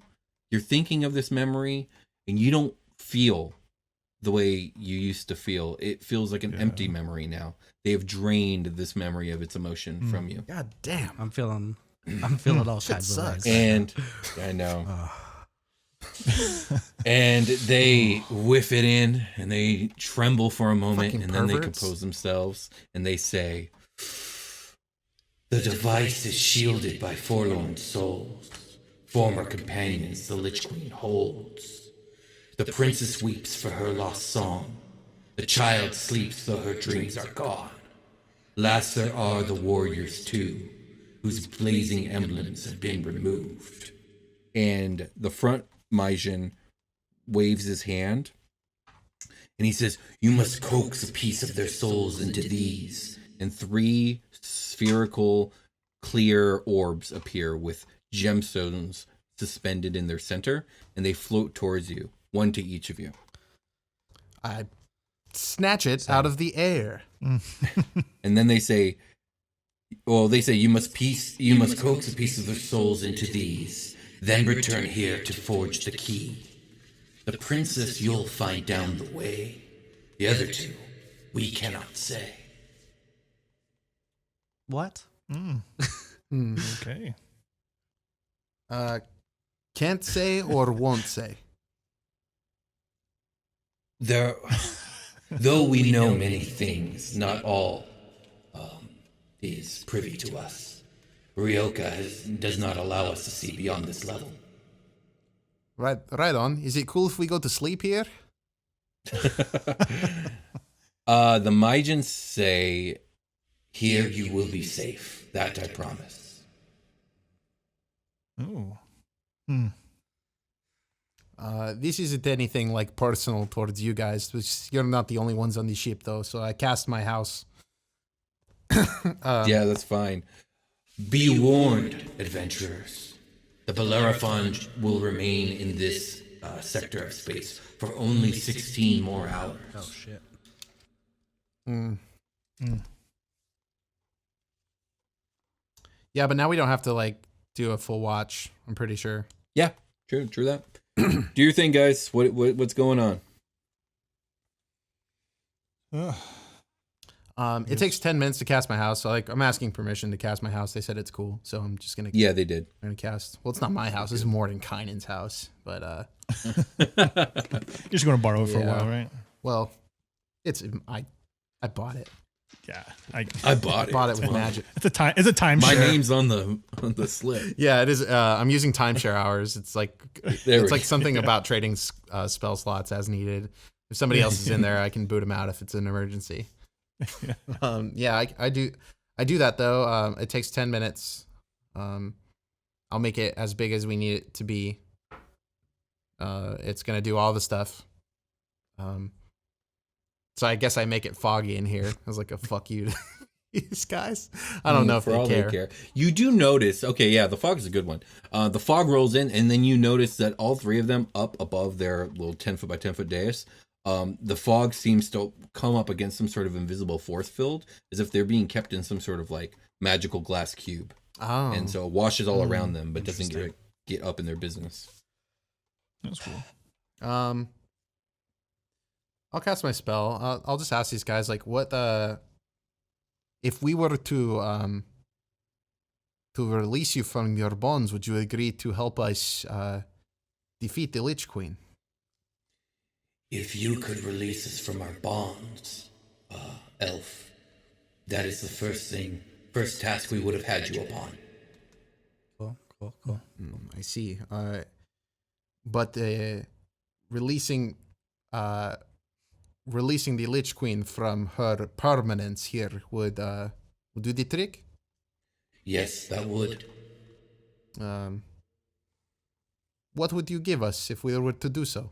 you're thinking of this memory and you don't feel the way you used to feel. It feels like an empty memory now. They have drained this memory of its emotion from you. God damn. I'm feeling all kinds of ways. And I know. And they whiff it in and they tremble for a moment. Fucking and then perverts. they compose themselves and they say, "The device is shielded by forlorn souls, former companions the Lich Queen holds. The princess weeps for her lost song. The child sleeps though her dreams are gone. Last there are the warriors too, whose blazing emblems have been removed." And the front Majin waves his hand and he says, "You must coax a piece of their souls into these." and 3 spherical clear orbs appear with gemstones suspended in their center, and they float towards you, one to each of you. I snatch it out of the air. And then they say, you must coax a piece of their souls into these, then return here to forge the key. The princess you'll find down the way. The other two, we cannot say. What? Okay. Can't say or won't say. Though we know many things, not all is privy to us. Ryoka does not allow us to see beyond this level. Right on. Is it cool if we go to sleep here? The Meijin say Here you will be safe. That I promise. Oh. This isn't anything like personal towards you guys. You're not the only ones on the ship, though. So I cast my house. Yeah, that's fine. Be warned, adventurers. The Bellerophon will remain in this sector of space for only 16 more hours. Oh shit. Yeah, but now we don't have to like do a full watch. I'm pretty sure. Yeah, true that. Do your thing, guys. What's going on? It takes 10 minutes to cast my house. So like, I'm asking permission to cast my house. They said it's cool, so I'm just gonna. Yeah, they did. I'm gonna cast. Well, it's not my house. This is Mordenkainen's house, but You're just gonna borrow it for a Yeah. while, right? well, it's I bought it. Yeah, I bought it. Bought it with magic. It's a time. It's a timeshare. My name's on the slip. Yeah, it is. I'm using timeshare hours. It's like it's like something about trading spell slots as needed. If somebody else is in there, I can boot them out if it's an emergency. Yeah, I do that though. It takes 10 minutes. I'll make it as big as we need it to be. It's gonna do all the stuff. So I guess I make it foggy in here. I was like, a fuck you to these guys. I don't know if they care. You do notice, okay, yeah, the fog is a good one. The fog rolls in, and then you notice that all three of them up above their little 10 foot by 10 foot dais, the fog seems to come up against some sort of invisible force field, as if they're being kept in some sort of like magical glass cube. Oh. And so it washes all around them, but doesn't get up in their business. That's cool. I'll cast my spell. I'll just ask these guys, like, what if we were to release you from your bonds, would you agree to help us defeat the Lich Queen? If you could release us from our bonds, elf, that is the first task we would have had you upon. Cool. I see. But releasing the Lich Queen from her permanence here would do the trick? Yes, that would. What would you give us if we were to do so?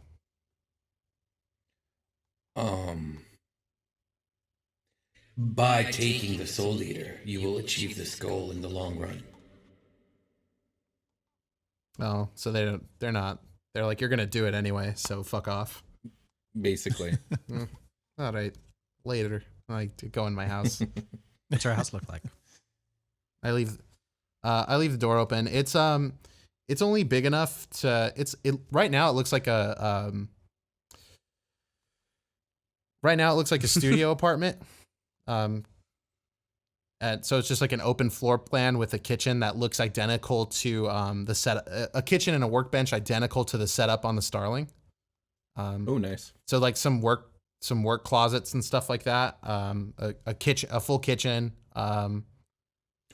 By taking the Soul Eater, you will achieve this goal in the long run. Oh, so they're not. They're like, you're gonna do it anyway, so fuck off. Basically. All right. Later. I go in my house. What's your house look like? I leave the door open. It's only big enough to right now it looks like a studio apartment. And so it's just like an open floor plan with a kitchen that looks identical to the set, a kitchen and a workbench identical to the setup on the Starling. Oh, nice. So like some work closets and stuff like that. A full kitchen.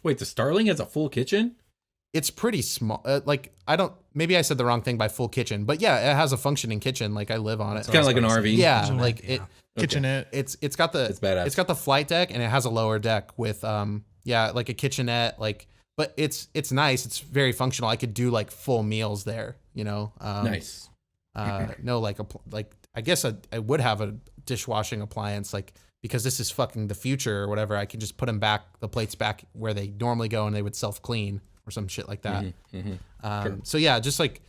Wait, the Starling has a full kitchen? It's pretty small. Maybe I said the wrong thing by full kitchen, but yeah, it has a functioning kitchen. Like I live on it. It's kind of like an RV. Yeah, like it. Kitchenette. It's got the. It's badass. It's got the flight deck and it has a lower deck with like a kitchenette. Like, but it's nice. It's very functional. I could do like full meals there. You know. Nice. No, like I guess I would have a dishwashing appliance, like, because this is fucking the future or whatever. I can just put the plates back where they normally go and they would self clean or some shit like that. Sure. So yeah, just like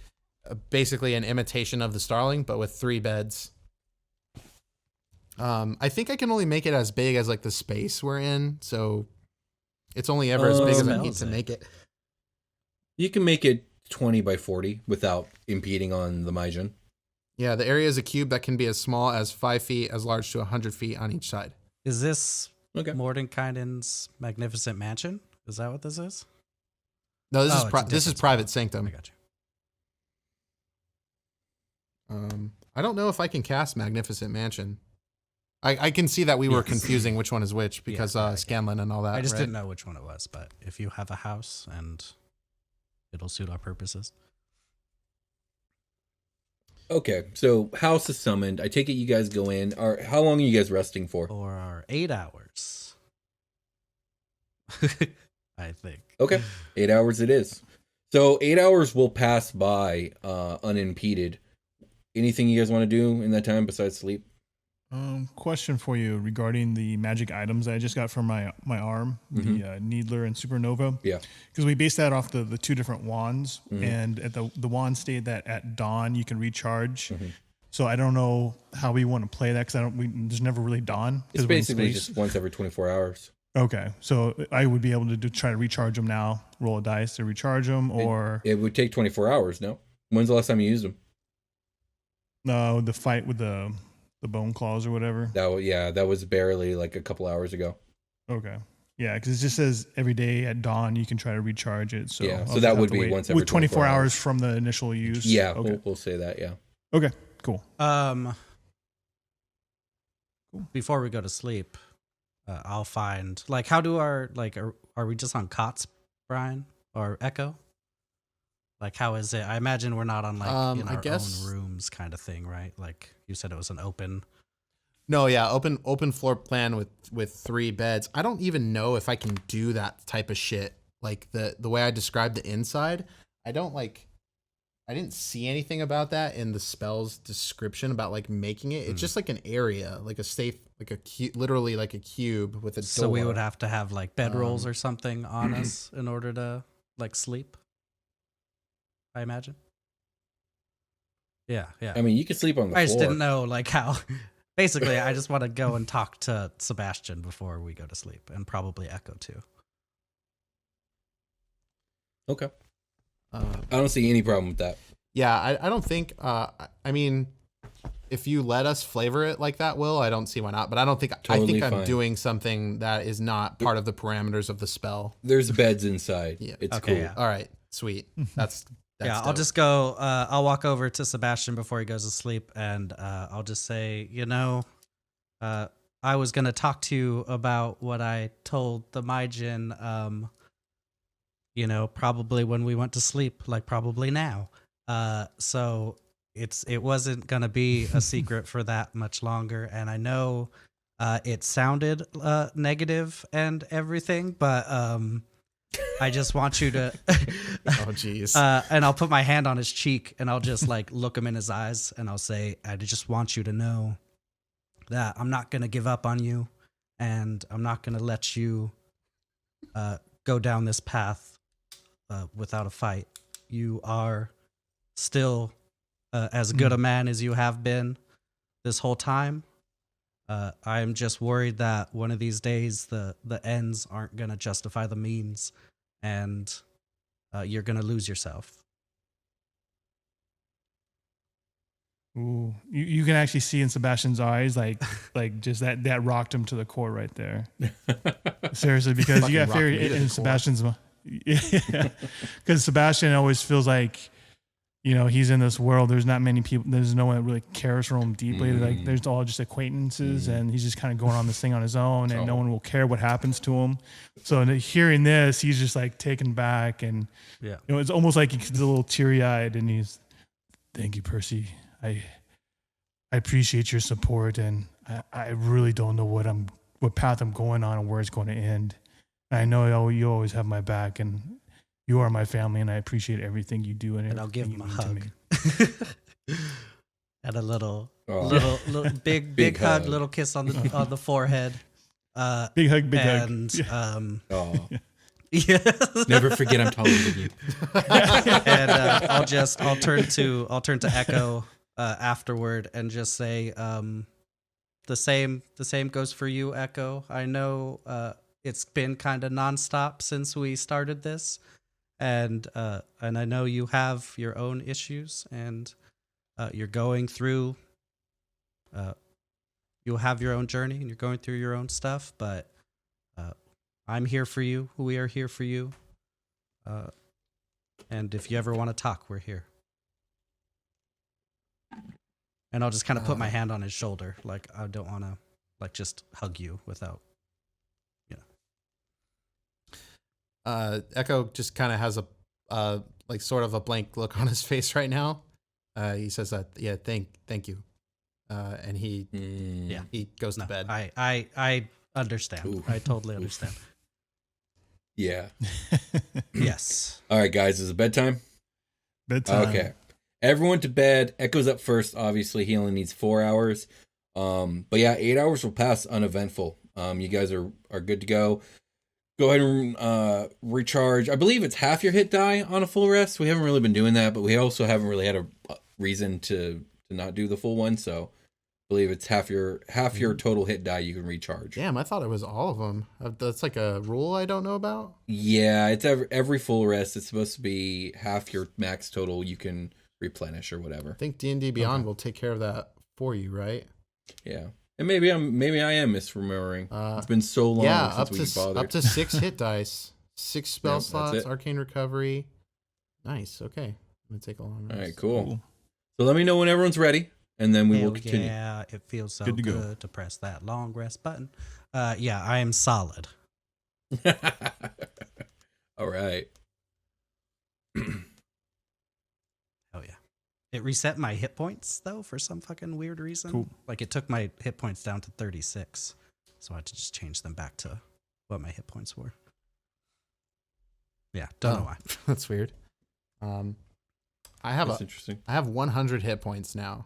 basically an imitation of the Starling, but with 3 beds. I think I can only make it as big as like the space we're in, so it's only ever as big as I need to make it. You can make it 20 by 40 without impeding on the Meijin. Yeah, the area is a cube that can be as small as 5 feet, as large to 100 feet on each side. Is this Okay. Mordenkainen's magnificent mansion? Is that what this is? No, this is private sanctum. I got you. I don't know if I can cast Magnificent Mansion. I can see that we were confusing which one is which because Scanlan and all that. I just right? didn't know which one it was, but if you have a house and it'll suit our purposes. Okay, so house is summoned. I take it you guys go in. How long are you guys resting for? For 8 hours. I think. Okay, 8 hours it is. So 8 hours will pass by unimpeded. Anything you guys want to do in that time besides sleep? Question for you regarding the magic items I just got from my arm, the Needler and Supernova. Yeah. Because we based that off the two different wands, and at the wand state that at dawn you can recharge. So I don't know how we want to play that because there's never really dawn. It's basically just once every 24 hours. Okay, so I would be able to try to recharge them now. Roll a dice to recharge them, or it would take 24 hours. No, when's the last time you used them? No, the fight with the bone claws or whatever. That was barely like a couple hours ago. Okay, yeah, because it just says every day at dawn you can try to recharge it. So yeah, so that would be once every with 24 hours from the initial use. Yeah, okay. we'll say that. Yeah. Okay, cool. Before we go to sleep, I'll find how do our are we just on cots, Brian or Echo? How is it? I imagine we're not on in our own rooms kind of thing, right? Like you said, it was an open. No, yeah, open floor plan with 3 beds. I don't even know if I can do that type of shit. Like the way I described the inside, I didn't see anything about that in the spell's description about making it. It's just like an area, like a safe, like a literally like a cube with a door. So we would have to have bedrolls or something on us in order to sleep. I imagine. Yeah. I mean, you could sleep on the floor. I just didn't know how. Basically, I just want to go and talk to Sebastian before we go to sleep, and probably Echo too. Okay. I don't see any problem with that. Yeah, I don't think. I mean, if you let us flavor it like that, Will, I don't see why not. But I don't think. Totally I think fine. I'm doing something that is not part of the parameters of the spell. There's beds inside. Yeah, it's okay, cool. Yeah. All right, sweet. That's yeah. dope. I'll just go. I'll walk over to Sebastian before he goes to sleep, and I'll just say, I was gonna talk to you about what I told the Meijin. Probably when we went to sleep, probably now. So it wasn't gonna be a secret for that much longer, and I know it sounded negative and everything, but I just want you to oh jeez. And I'll put my hand on his cheek and I'll just look him in his eyes and I'll say, I just want you to know that I'm not gonna give up on you, and I'm not gonna let you go down this path without a fight. You are still as good a man as you have been this whole time. I'm just worried that one of these days the ends aren't going to justify the means, and you're going to lose yourself. Ooh, you can actually see in Sebastian's eyes, just that rocked him to the core right there. Seriously, because you got fear in Sebastian's. Yeah, because Sebastian always feels like, he's in this world. There's not many people. There's no one that really cares for him deeply. There's all just acquaintances, and he's just kind of going on this thing on his own, and no one will care what happens to him. So hearing this, he's just taken back, and it's almost like he's a little teary-eyed, and he's, thank you, Percy. I appreciate your support, and I really don't know what path I'm going on and where it's going to end. I know you always have my back, and you are my family, and I appreciate everything you do. And I'll give him a hug. And a little big hug, little kiss on the forehead. Big hug. And yeah. Never forget I'm taller than you. And I'll turn to Echo afterward and just say, the same goes for you, Echo. I know it's been kind of nonstop since we started this, and I know you have your own issues, and you're going through. You'll have your own journey, and you're going through your own stuff. But I'm here for you. We are here for you. And if you ever want to talk, we're here. And I'll just kind of put my hand on his shoulder, I don't want to just hug you without. Echo just kind of has a sort of a blank look on his face right now. He says that, yeah, thank you. And he goes to bed. I understand. Ooh. I totally understand. Yeah. Yes. All right, guys. Is it bedtime? Bedtime. Okay. Everyone to bed. Echo's up first. Obviously, he only needs 4 hours. But yeah, 8 hours will pass uneventful. You guys are good to go. Go ahead and recharge. I believe it's half your hit die on a full rest. We haven't really been doing that, but we also haven't really had a reason to not do the full one. So I believe it's half your total hit die you can recharge. Damn, I thought it was all of them. That's like a rule I don't know about. Yeah, it's every full rest. It's supposed to be half your max total you can replenish or whatever. I think D&D Beyond will take care of that for you, right? Yeah. And maybe I am misremembering. It's been so long since we bothered. Up to 6 hit dice, 6 spell slots, arcane recovery. Nice. Okay, I'm gonna take a long rest. All right, cool. So let me know when everyone's ready, and then we will continue. Yeah, it feels so good to press that long rest button. Yeah, I am solid. All right. Oh yeah. It reset my hit points though for some fucking weird reason. Cool. Like it took my hit points down to 36, so I had to just change them back to what my hit points were. Yeah, don't know why. That's weird. I have interesting. I have 100 hit points now.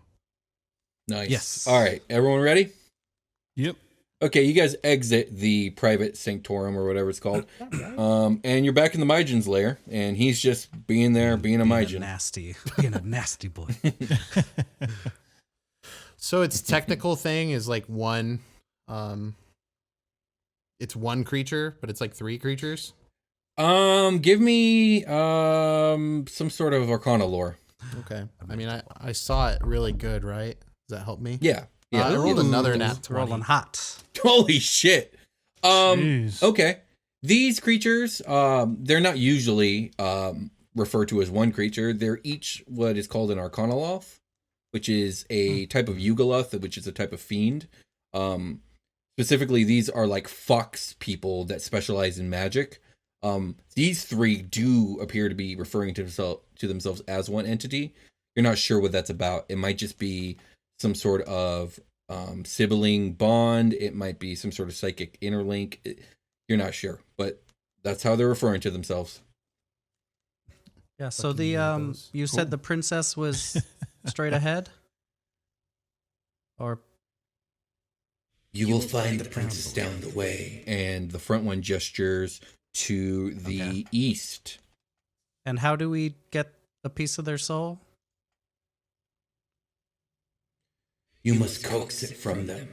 Nice. Yes. All right, everyone ready? Yep. Okay, you guys exit the private sanctorum or whatever it's called, and you're back in the Meijin's lair, and he's just being there, being a Meijin. Being a nasty boy. So its technical thing is like one, it's one creature, but it's like 3 creatures. Give me some sort of Arcana lore. Okay. I mean, I saw it really good, right? Does that help me? Yeah. Yeah. I rolled another nat 20. Rolling hot. Holy shit. Jeez. Okay. These creatures, they're not usually referred to as one creature. They're each what is called an Arcanoloth, which is a type of Yugoloth, which is a type of fiend. Specifically, these are like fox people that specialize in magic. These 3 do appear to be referring to themselves as one entity. You're not sure what that's about. It might just be some sort of sibling bond. It might be some sort of psychic interlink. You're not sure, but that's how they're referring to themselves. Yeah, so the you said the princess was straight ahead? Or you will find the princess down the way. And the front one gestures to the east. And how do we get a piece of their soul? You must coax it from them.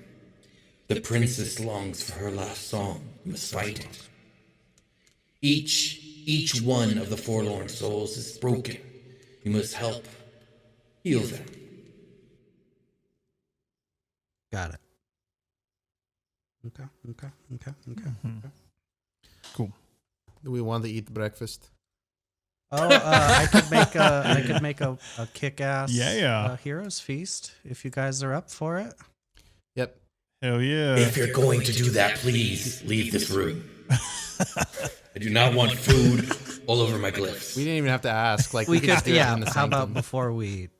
The princess longs for her last song. You must fight it. Each one of the forlorn souls is broken. You must help heal them. Got it. Okay. Cool. Do we want to eat breakfast? Oh, I could make a kick-ass heroes feast if you guys are up for it. Yep. Hell yeah. If you're going to do that, please leave this room. I do not want food all over my glyphs. We didn't even have to ask. Like We could could, just do it yeah. in the How about sanctum. before we?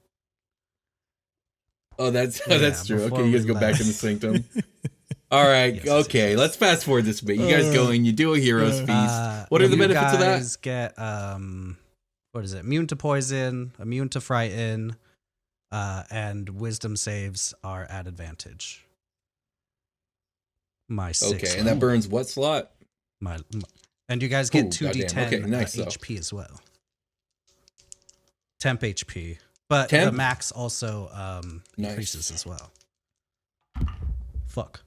Oh, that's true. before Okay, you guys we go back in the sanctum. All right. Yes, okay. yes. Let's fast forward this a bit. You guys go and you do a hero's feast. What are the benefits of that? You guys get what is it? Immune to poison, immune to frighten, and wisdom saves are at advantage. My 6. Okay, and that burns what slot? And you guys get Ooh, 2d10 goddamn. Okay, nice, though. HP as well. Temp HP, but Temp? the max also increases as well. Fuck.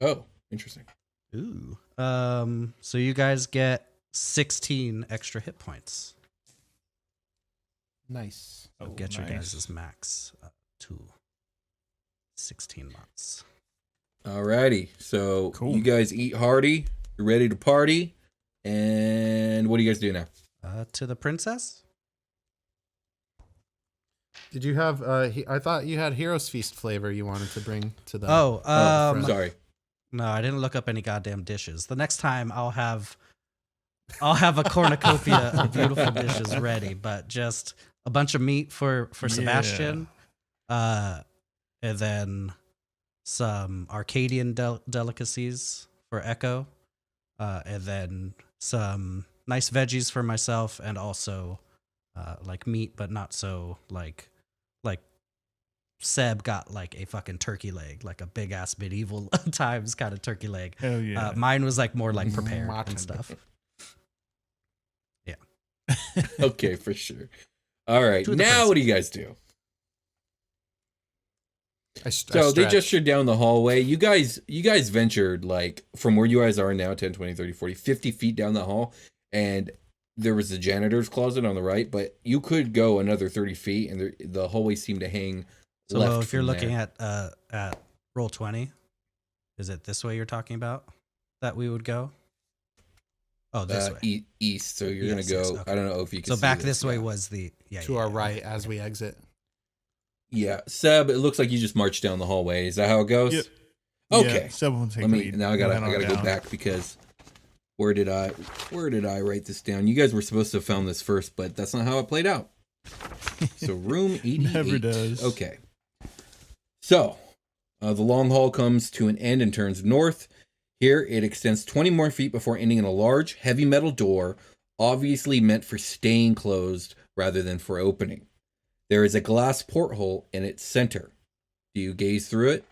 Oh, interesting. Ooh. So you guys get 16 extra hit points. Nice. So get your guys' max to 16 months. Alrighty. So Cool. you guys eat hearty. You're ready to party. And what do you guys do now? To the princess? Did you have? I thought you had Heroes Feast flavor you wanted to bring to the. Sorry. No, I didn't look up any goddamn dishes. The next time I'll have a cornucopia of beautiful dishes ready, but just a bunch of meat for Sebastian, and then some Arcadian delicacies for Echo, and then some nice veggies for myself, and also like meat, but not so like Seb got like a fucking turkey leg, like a big ass medieval times kind of turkey leg. Hell yeah. Mine was like more like prepared and stuff. Yeah. Okay, for sure. All right, now what do you guys do? So they gestured down the hallway. You guys ventured like from where you guys are now, 10, 20, 30, 40, 50 feet down the hall, and there was the janitor's closet on the right, but you could go another 30 feet, and the hallway seemed to hang so left if you're from looking there. at roll 20, is it this way you're talking about that we would go? Oh, this way. East. So you're going to go, okay. I don't know if you can so see back this way was to our right as we exit. Yeah. Seb, it looks like you just marched down the hallway. Is that how it goes? Yep. Okay. Yeah, Seb will take lead. Now I gotta go back because where did I write this down? You guys were supposed to have found this first, but that's not how it played out. So room 88. Never does. Okay. So the long hall comes to an end and turns north. Here it extends 20 more feet before ending in a large, heavy metal door, obviously meant for staying closed rather than for opening. There is a glass porthole in its center. Do you gaze through it?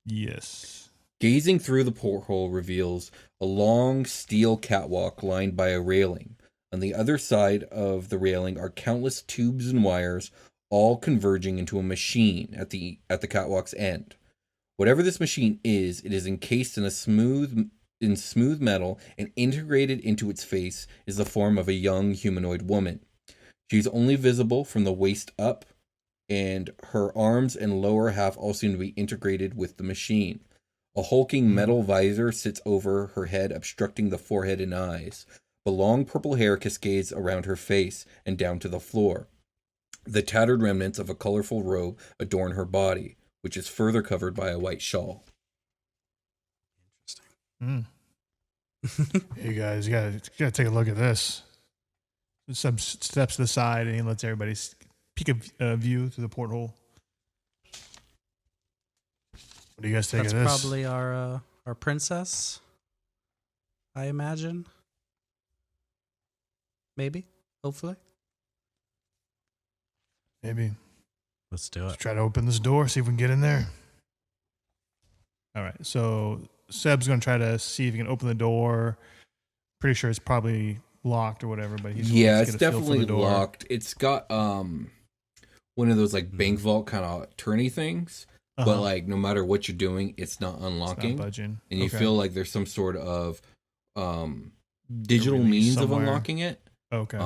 Yes. Gazing through the porthole reveals a long steel catwalk lined by a railing. On the other side of the railing are countless tubes and wires, all converging into a machine at the catwalk's end. Whatever this machine is, it is encased in smooth metal, and integrated into its face is the form of a young humanoid woman. She's only visible from the waist up, and her arms and lower half all seem to be integrated with the machine. A hulking metal visor sits over her head, obstructing the forehead and eyes. The long purple hair cascades around her face and down to the floor. The tattered remnants of a colorful robe adorn her body, which is further covered by a white shawl. Interesting. Hey guys, you gotta take a look at this. Some steps to the side, and he lets everybody peek a view through the porthole. What do you guys think of this? That's probably our princess, I imagine. Maybe, hopefully. Maybe. Let's do it. Let's try to open this door, see if we can get in there. All right, so Seb's going to try to see if he can open the door. Pretty sure it's probably locked or whatever, but he's it's definitely locked. It's got one of those like bank vault kind of turny things, but like no matter what you're doing, it's not unlocking. It's not budging. And you feel like there's some sort of digital means of unlocking it. Okay.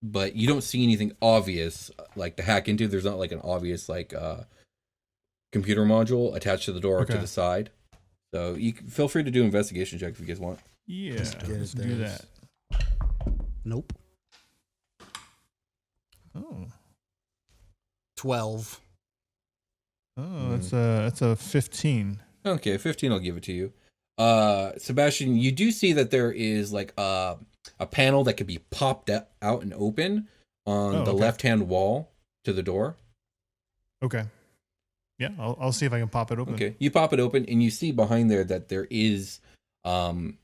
But you don't see anything obvious like to hack into. There's not like an obvious like computer module attached to the door or to the side. So you can, feel free to do investigation checks if you guys want. Yeah, let's do that. Nope. Oh. 12. Oh, that's a 15. Okay, 15. I'll give it to you. Sebastian, you do see that there is like a panel that could be popped out and open on the left-hand wall to the door. Okay. Yeah, I'll see if I can pop it open. Okay, you pop it open and you see behind there that there is some,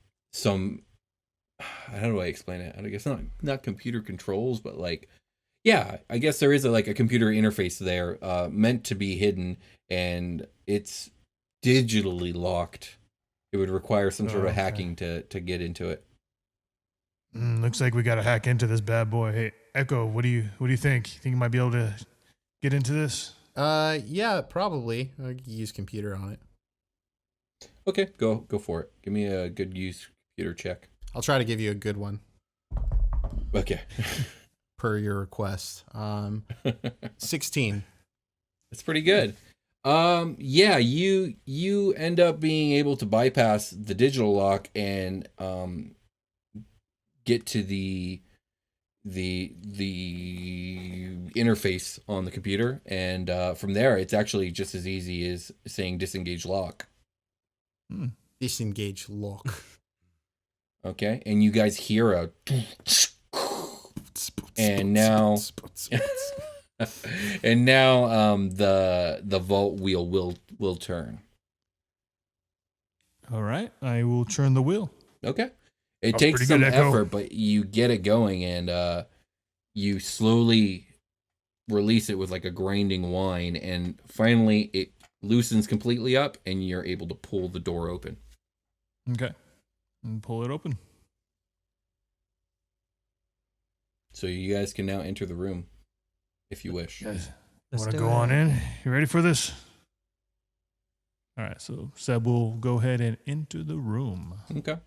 how do I explain it? I guess not computer controls, but like, yeah, I guess there is a computer interface there meant to be hidden, and it's digitally locked. It would require some sort of hacking to get into it. Looks like we got to hack into this bad boy. Hey, Echo, what do you think? You think you might be able to get into this? Yeah, probably. I could use computer on it. Okay, go for it. Give me a good use computer check. I'll try to give you a good one. Okay. Per your request. 16. That's pretty good. Yeah, you end up being able to bypass the digital lock and get to the interface on the computer, and from there it's actually just as easy as saying disengage lock. Disengage lock. Okay, and you guys hear a and now and now the vault wheel will turn. All right, I will turn the wheel. Okay. It takes some effort, but you get it going, and you slowly release it with like a grinding whine, and finally it loosens completely up, and you're able to pull the door open. Okay. And pull it open. So you guys can now enter the room if you wish. Guys, want to go on in? You ready for this? All right, so Seb will go ahead and enter the room. Okay.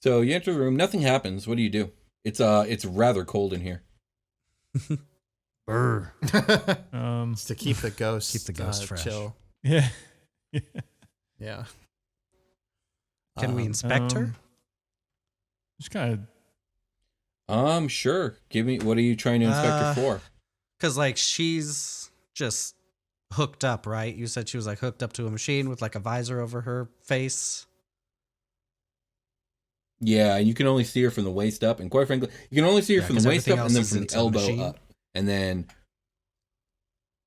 So you enter the room. Nothing happens. What do you do? It's rather cold in here. Brr. It's to keep the ghost, fresh. chill. Yeah. Yeah. Can we inspect her? Just kind of. Sure. What are you trying to inspect her for? Because like she's just hooked up, right? You said she was like hooked up to a machine with like a visor over her face. Yeah, and you can only see her from the waist up, and quite frankly, you can only see her from the waist up and then from the elbow up. And then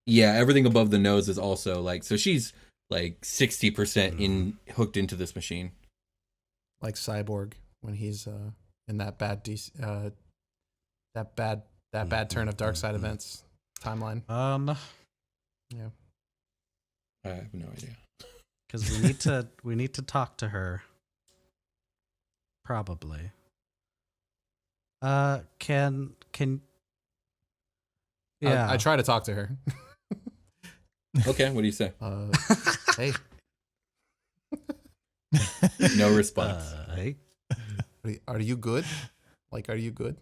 everything above the nose is also like, so she's like 60% hooked into this machine. Like Cyborg when he's in that bad bad turn of Dark Side events timeline. Yeah. I have no idea. Because we need to talk to her. Probably. Can yeah. I try to talk to her. Okay, what do you say? Hey. No response. Hey. Are you good? Like, are you good?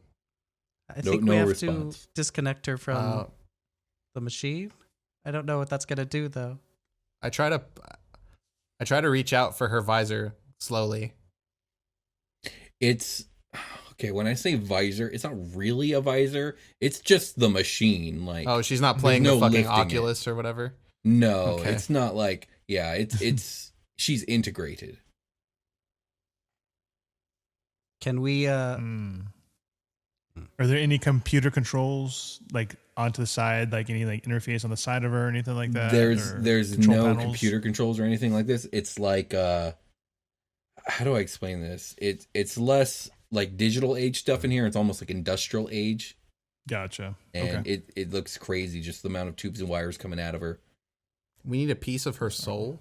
I think we have to disconnect her from the machine. I don't know what that's gonna do though. I try to reach out for her visor slowly. It's okay. When I say visor, it's not really a visor. It's just the machine. Like, oh, she's not playing the fucking Oculus or whatever. No, okay. It's not like, yeah. It's she's integrated. Can we? Are there any computer controls like onto the side, like any like interface on the side of her or anything like that? There's no computer controls or anything like this. It's like how do I explain this? It's less like digital age stuff in here. It's almost like industrial age. Gotcha. And it looks crazy, just the amount of tubes and wires coming out of her. We need a piece of her soul.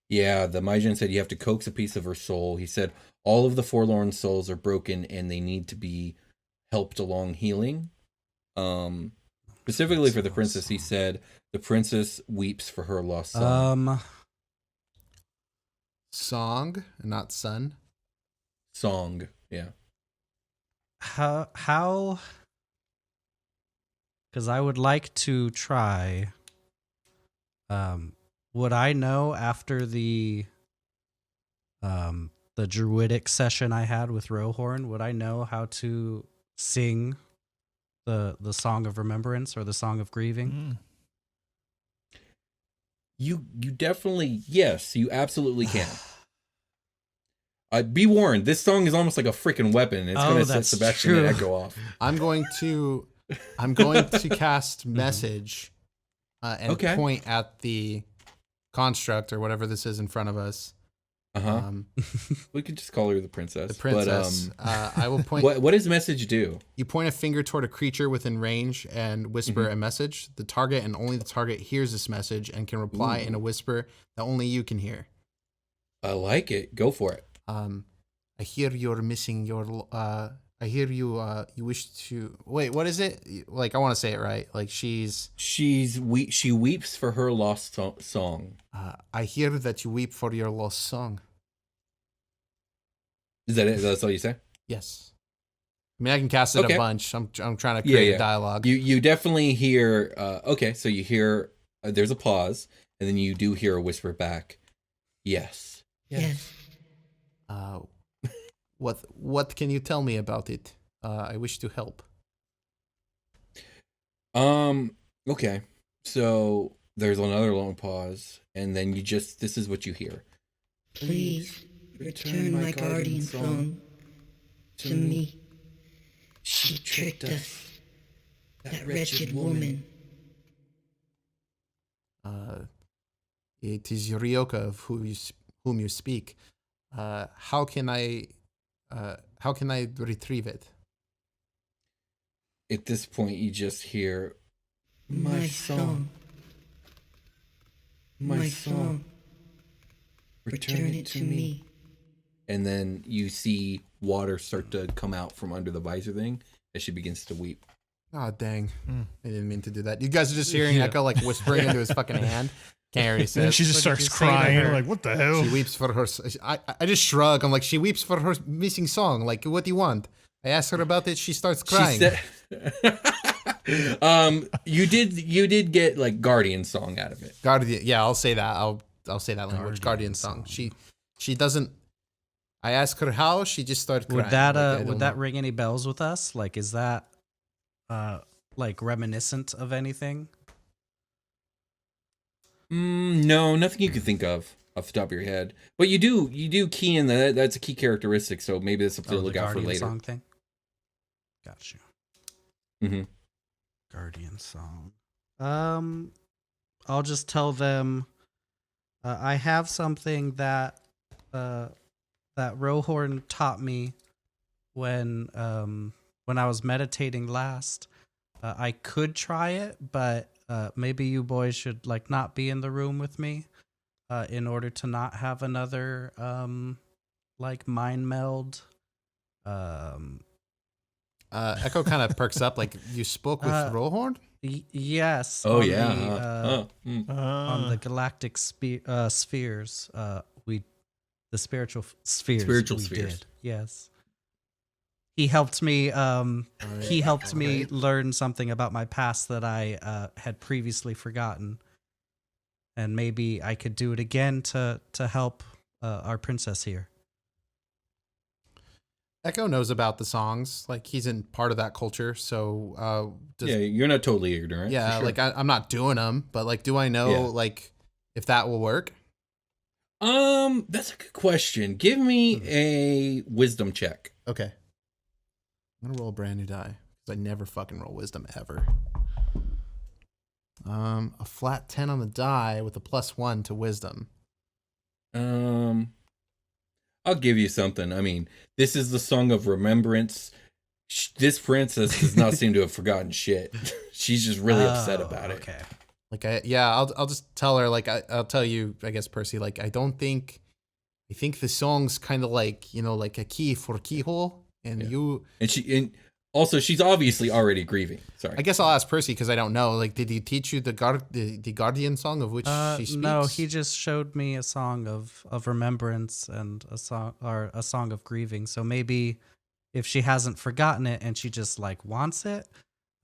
Yeah, the Meijin said you have to coax a piece of her soul. He said all of the forlorn souls are broken and they need to be helped along healing. Specifically for the princess, he said the princess weeps for her lost son. Song, not son. Song, yeah. How? Because I would like to try. Would I know after the druidic session I had with Rohorn? Would I know how to sing the Song of Remembrance or the Song of Grieving? You definitely, yes, you absolutely can. Be warned, this song is almost like a freaking weapon. It's going to set Sebastian and Echo off. I'm going to cast message and point at the construct or whatever this is in front of us. We could just call her the princess. The princess. But, I will point. What does message do? You point a finger toward a creature within range and whisper a message. The target and only the target hears this message and can reply in a whisper that only you can hear. I like it. Go for it. I hear you're missing your. I hear you. You wish to wait. What is it? Like, I want to say it right. Like she weeps for her lost song. I hear that you weep for your lost song. Is that it? That's all you say? Yes. I mean, I can cast it a bunch. I'm trying to create a dialogue. You definitely hear. So you hear. There's a pause, and then you do hear a whisper back. Yes. Yes. What can you tell me about it? I wish to help. Okay. So there's another long pause, and then this is what you hear. Please return my guardian song to me. She tricked us. That wretched woman. It is Ryoka of whom whom you speak. How can I retrieve it? At this point, you just hear, my song. My song. Return it to me. And then you see water start to come out from under the visor thing as she begins to weep. Oh, dang. I didn't mean to do that. You guys are just hearing Echo like whispering into his fucking hand. Can't hear what he says. And she just starts crying. Like, what the hell? She weeps for her. I just shrug. I'm like, she weeps for her missing song. Like, what do you want? I ask her about it. She starts crying. You did get like Guardian song out of it. Guardian. Yeah, I'll say that. I'll say that language. Guardian song. She doesn't. I ask her how. She just started crying. Would that ring any bells with us? Like, is that like reminiscent of anything? No, nothing you can think of off the top of your head. But you do key in that. That's a key characteristic. So maybe that's something to look out for later. Song thing. Got you. Mm-hmm. Guardian song. I'll just tell them I have something that Rohorn taught me when I was meditating last. I could try it, but maybe you boys should like not be in the room with me in order to not have another like mind meld. Echo kind of perks up. Like, you spoke with Rohorn? Yes. Oh, on yeah. On the galactic spheres, the spiritual spheres. Spiritual spheres. Did. Yes. He helped me. He helped me learn something about my past that I had previously forgotten, and maybe I could do it again to help our princess here. Echo knows about the songs. Like, he's in part of that culture, so yeah, you're not totally ignorant. Yeah, sure. like I'm not doing them, but like, do I know like if that will work? That's a good question. Give me a wisdom check. Okay. I'm gonna roll a brand new die because I never fucking roll wisdom ever. A flat 10 on the die with a +1 to wisdom. I'll give you something. I mean, this is the song of remembrance. This princess does not seem to have forgotten shit. She's just really upset about it. Okay. Like, I'll just tell her, like, I'll tell you, I guess, Percy, like, I think the song's kind of like, you know, like a key for a keyhole, and also she's obviously already grieving. Sorry. I guess I'll ask Percy because I don't know. Like, did he teach you the Guardian song of which she speaks? No, he just showed me a song of remembrance and a song of grieving. So maybe if she hasn't forgotten it and she just like wants it,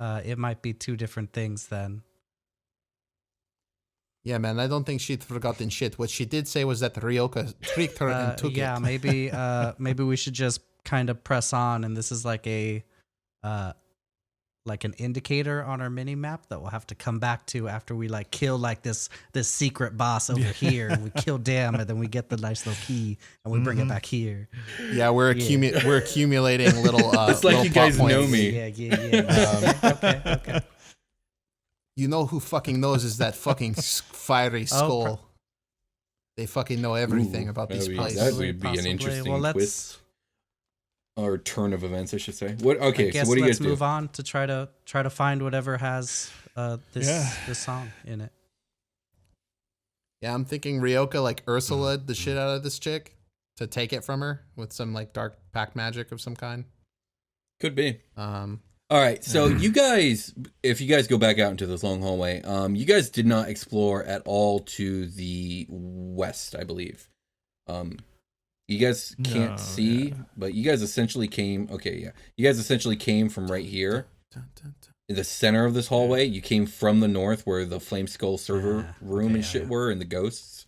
it might be two different things then. Yeah, man, I don't think she'd forgotten shit. What she did say was that Ryoka tricked her and took it. Yeah, maybe we should just kind of press on, and this is like like an indicator on our mini map that we'll have to come back to after we like kill like this secret boss over here. We kill them, and then we get the nice little key, and we bring it back here. Yeah, we're accumulating little. It's like little you guys points. know me. Yeah. Okay. You know who fucking knows is that fucking fiery skull. They fucking know everything about these places. That would be an interesting twist. Or turn of events, I should say. What? Okay, so what do you guys do? Let's move on to try to find whatever has this song in it. Yeah, I'm thinking Ryoka like Ursula the shit out of this chick to take it from her with some like dark pact magic of some kind. Could be. All right, so you guys, if you guys go back out into this long hallway, you guys did not explore at all to the west, I believe. You guys can't see, but you guys essentially came. Okay, yeah, you guys essentially came from right here, in the center of this hallway. You came from the north, where the Flame Skull server room and shit were, and the ghosts.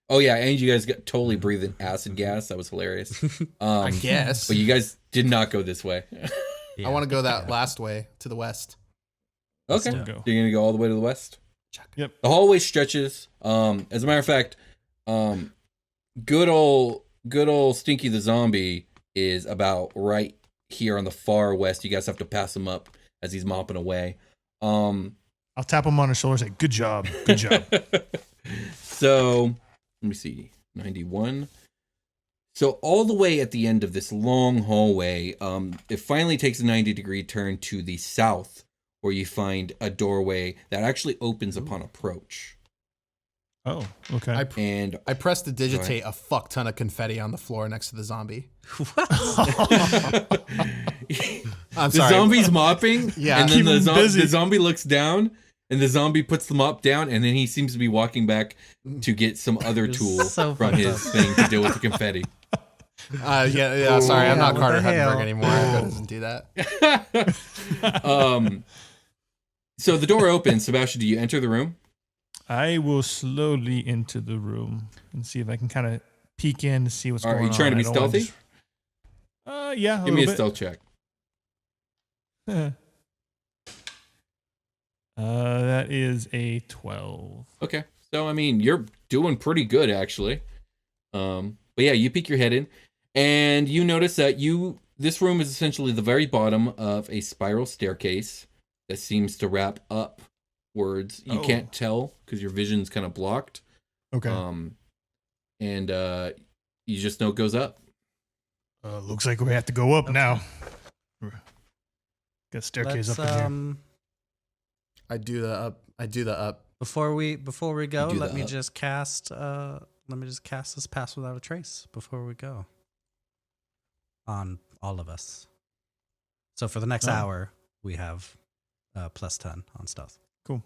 Oh yeah, and you guys got totally breathing acid gas. That was hilarious. I guess, but you guys did not go this way. I want to go that last way to the west. Okay, you're gonna go all the way to the west. Yep. The hallway stretches. As a matter of fact, good old Stinky the zombie is about right here on the far west. You guys have to pass him up as he's mopping away. I'll tap him on the shoulder and say, "Good job, good job." So let me see. 91. So all the way at the end of this long hallway, it finally takes a 90-degree turn to the south, where you find a doorway that actually opens upon approach. Oh, okay. I pressed to digitate a fuck ton of confetti on the floor next to the zombie. I'm sorry. The zombie's mopping, yeah, and then the zombie looks down, and the zombie puts the mop down, and then he seems to be walking back to get some other tool from his thing to deal with the confetti. Sorry, I'm not Carter Huttenberg anymore. Echo doesn't do that. So the door opens. Sebastian, do you enter the room? I will slowly into the room and see if I can kind of peek in to see what's going on. Are you trying to be stealthy? Yeah. Give me a stealth check. That is a 12. Okay. So, I mean, you're doing pretty good, actually. But yeah, you peek your head in, and you notice that this room is essentially the very bottom of a spiral staircase that seems to wrap upwards. You can't tell because your vision's kind of blocked. Okay. And you just know it goes up. Looks like we have to go up now. Got staircase up in here. I do the up. Before we go, let me just cast this pass without a trace before we go. On all of us. So for the next hour, we have plus 10 on stealth. Cool.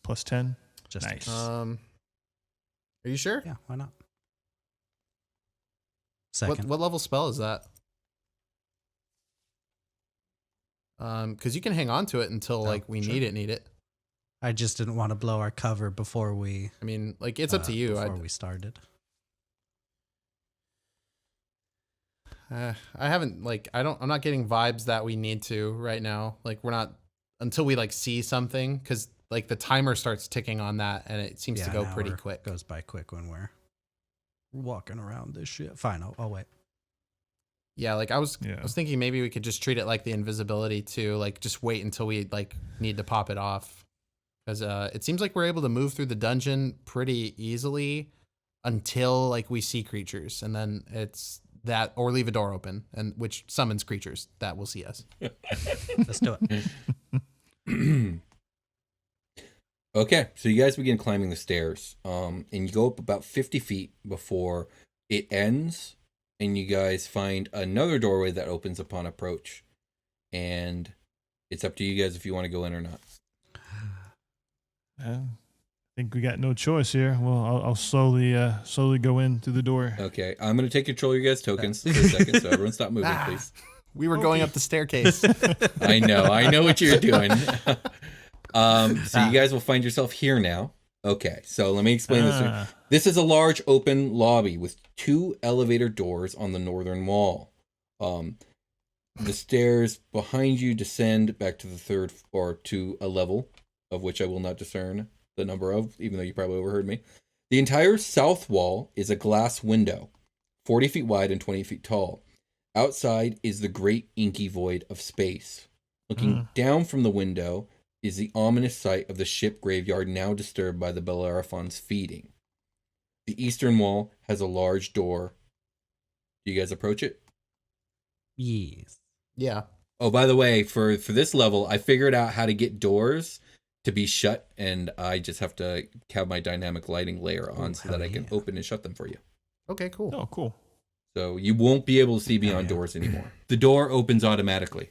Plus 10. Just nice. Are you sure? Yeah, why not? Second. What level spell is that? Because you can hang on to it until we need it. I just didn't want to blow our cover before we. I mean, it's up to you. Before we started. I haven't I'm not getting vibes that we need to right now. We're not until we see something, because the timer starts ticking on that, and it seems to go pretty quick. Goes by quick when we're walking around this shit. Fine, I'll wait. Yeah, I was thinking maybe we could just treat it like the invisibility too. Just wait until we need to pop it off, because it seems like we're able to move through the dungeon pretty easily until we see creatures, and then it's that, or leave a door open, and which summons creatures that will see us. Let's do it. Okay, so you guys begin climbing the stairs, and you go up about 50 feet before it ends, and you guys find another doorway that opens upon approach, and it's up to you guys if you want to go in or not. I think we got no choice here. Well, I'll slowly go in through the door. Okay, I'm going to take control of your guys' tokens for a second, so everyone stop moving, please. We were going up the staircase. I know what you're doing. So you guys will find yourself here now. Okay, so let me explain this. This is a large open lobby with 2 elevator doors on the northern wall. The stairs behind you descend back to the third, or to a level of which I will not discern the number of, even though you probably overheard me. The entire south wall is a glass window, 40 feet wide and 20 feet tall. Outside is the great inky void of space. Looking down from the window is the ominous sight of the ship graveyard, now disturbed by the Bellerophon's feeding. The eastern wall has a large door. Do you guys approach it? Yes. Yeah. Oh, by the way, for this level, I figured out how to get doors to be shut, and I just have to have my dynamic lighting layer on so that I can open and shut them for you. Okay, cool. Oh, cool. So you won't be able to see beyond doors anymore. The door opens automatically.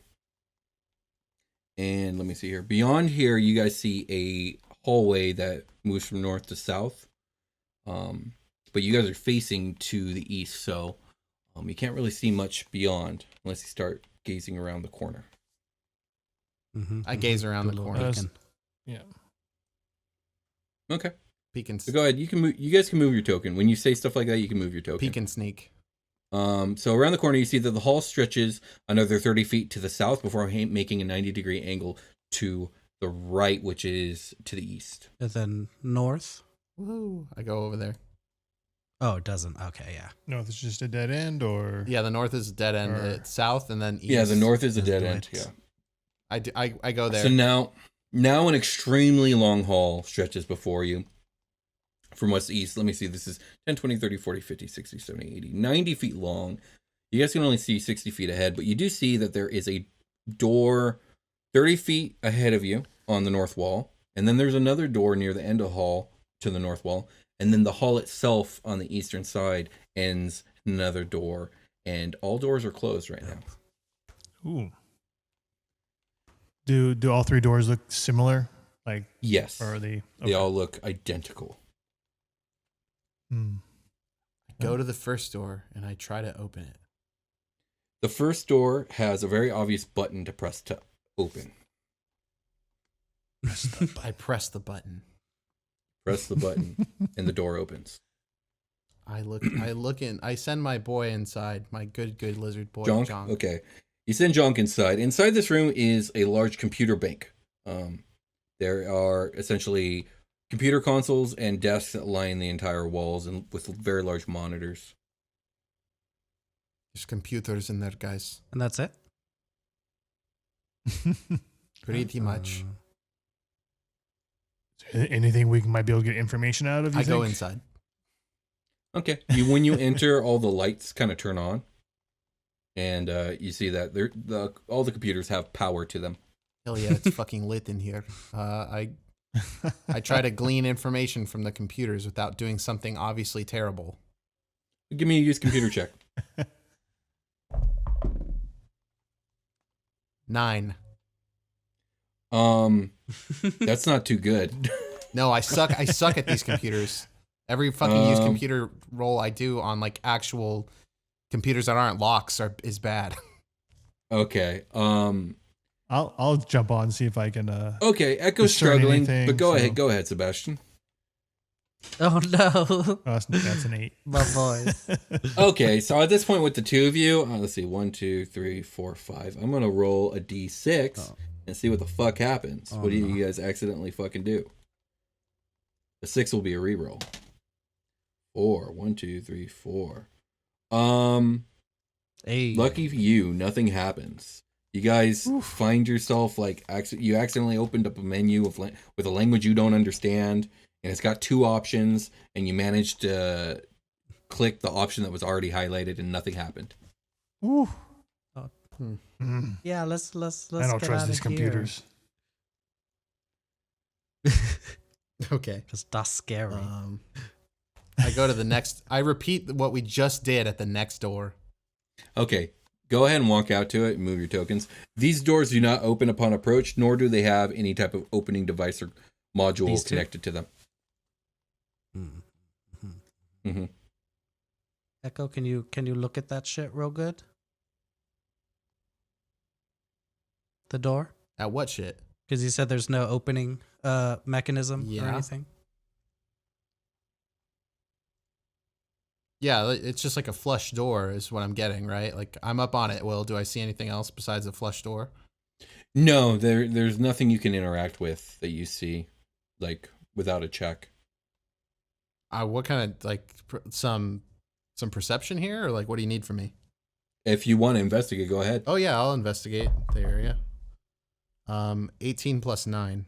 And let me see here. Beyond here, you guys see a hallway that moves from north to south. But you guys are facing to the east, so you can't really see much beyond unless you start gazing around the corner. I gaze around the corner. Yeah. Okay. Peek and so go ahead. You guys can move your token. When you say stuff like that, you can move your token. Peek and sneak. So around the corner, you see that the hall stretches another 30 feet to the south before making a 90-degree angle to the right, which is to the east. And then north? Woo! I go over there. Oh, it doesn't. Okay, yeah. North is just a dead end, or? Yeah, the north is a dead end. It's south and then east. Yeah, the north is a dead end, yeah. I go there. So now an extremely long hall stretches before you. from west to east. Let me see. This is 10, 20, 30, 40, 50, 60, 70, 80, 90 feet long. You guys can only see 60 feet ahead, but you do see that there is a door 30 feet ahead of you on the north wall. And then there's another door near the end of the hall to the north wall. And then the hall itself on the eastern side ends in another door. And all doors are closed right now. Ooh. Do all three doors look similar? Like, yes. Or are they? Okay. They all look identical. Hmm. I go to the first door and I try to open it. The first door has a very obvious button to press to open. I press the button. Press the button and the door opens. I look in. I send my boy inside. My good lizard boy, Jonk. Okay. You send Jonk inside. Inside this room is a large computer bank. There are essentially computer consoles and desks that line the entire walls and with very large monitors. There's computers in there, guys. And that's it? Pretty much. Anything we might be able to get information out of? I go inside. Okay. When you enter, all the lights kind of turn on. And you see that all the computers have power to them. Hell yeah, it's fucking lit in here. I try to glean information from the computers without doing something obviously terrible. Give me a use computer check. 9. That's not too good. No, I suck at these computers. Every fucking use computer roll I do on like actual computers that aren't locks is bad. Okay. I'll jump on and see if I can. Okay, Echo's struggling, anything, but go ahead, Sebastian. Oh no. That's an 8. My voice. Okay, so at this point with the two of you, let's see, 1, 2, 3, 4, 5. I'm gonna roll a d6 and see what the fuck happens. What do you guys accidentally fucking do? The 6 will be a reroll. 4. 1, 2, 3, 4. Hey. Lucky for you, nothing happens. You guys find yourself like you accidentally opened up a menu with a language you don't understand, and it's got 2 options, and you managed to click the option that was already highlighted, and nothing happened. Ooh. Yeah, let's. I don't trust these computers. Okay. Because that's scary. I go to the next. I repeat what we just did at the next door. Okay. Go ahead and walk out to it and move your tokens. These doors do not open upon approach, nor do they have any type of opening device or module connected to them. Mm-hmm. Echo, can you look at that shit real good? The door? At what shit? Because you said there's no opening mechanism or anything. Yeah, it's just like a flush door is what I'm getting, right? Like I'm up on it. Will, do I see anything else besides a flush door? No, there's nothing you can interact with that you see, like without a check. What kind of like some perception here, or like what do you need from me? If you want to investigate, go ahead. Oh yeah, I'll investigate the area. 18 plus 9.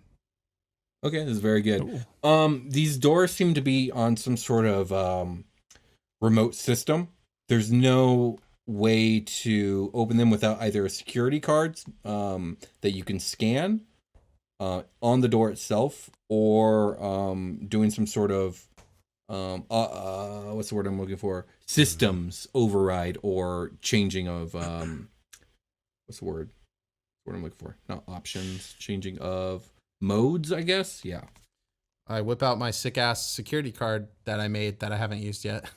Okay, this is very good. Ooh. These doors seem to be on some sort of remote system. There's no way to open them without either a security card that you can scan on the door itself, or doing some sort of what's the word I'm looking for? Systems override or changing of what's the word? What I'm looking for? Not options, changing of modes, I guess. Yeah. I whip out my sick ass security card that I made that I haven't used yet.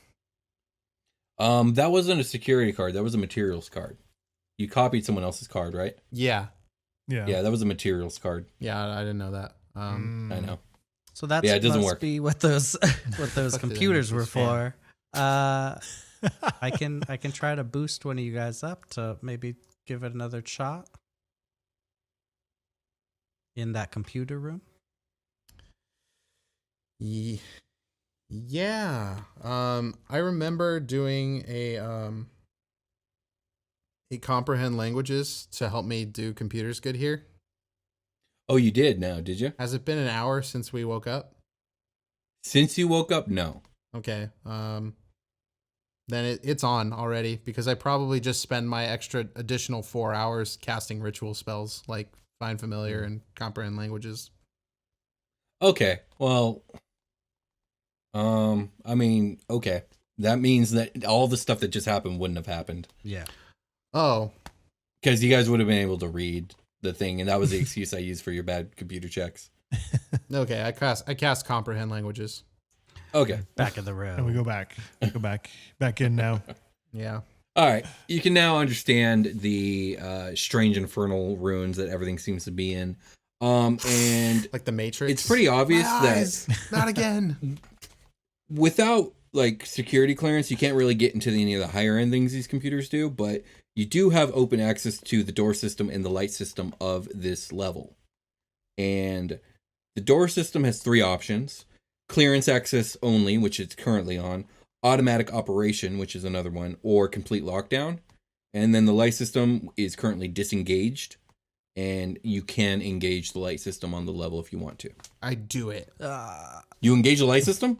That wasn't a security card. That was a materials card. You copied someone else's card, right? Yeah. Yeah, that was a materials card. Yeah, I didn't know that. I know. So that's it doesn't must work. be what those computers were for. I can try to boost one of you guys up to maybe give it another shot in that computer room. Yeah. I remember doing a comprehend languages to help me do computers good here. Oh, you did now, did you? Has it been an hour since we woke up? Since you woke up, no. Okay. Then it's on already because I probably just spend my additional 4 hours casting ritual spells like Find Familiar and Comprehend Languages. Okay. Well, I mean, okay. That means that all the stuff that just happened wouldn't have happened. Yeah. Oh. Because you guys would have been able to read the thing, and that was the excuse I used for your bad computer checks. Okay, I cast Comprehend Languages. Okay. Back in the room. And we go back in now. Yeah. All right. You can now understand the strange infernal runes that everything seems to be in. And like the Matrix. It's pretty obvious that not again. Without like security clearance, you can't really get into any of the higher end things these computers do, but you do have open access to the door system and the light system of this level. And the door system has 3 options: clearance access only, which it's currently on, automatic operation, which is another one, or complete lockdown. And then the light system is currently disengaged, and you can engage the light system on the level if you want to. I do it. You engage the light system?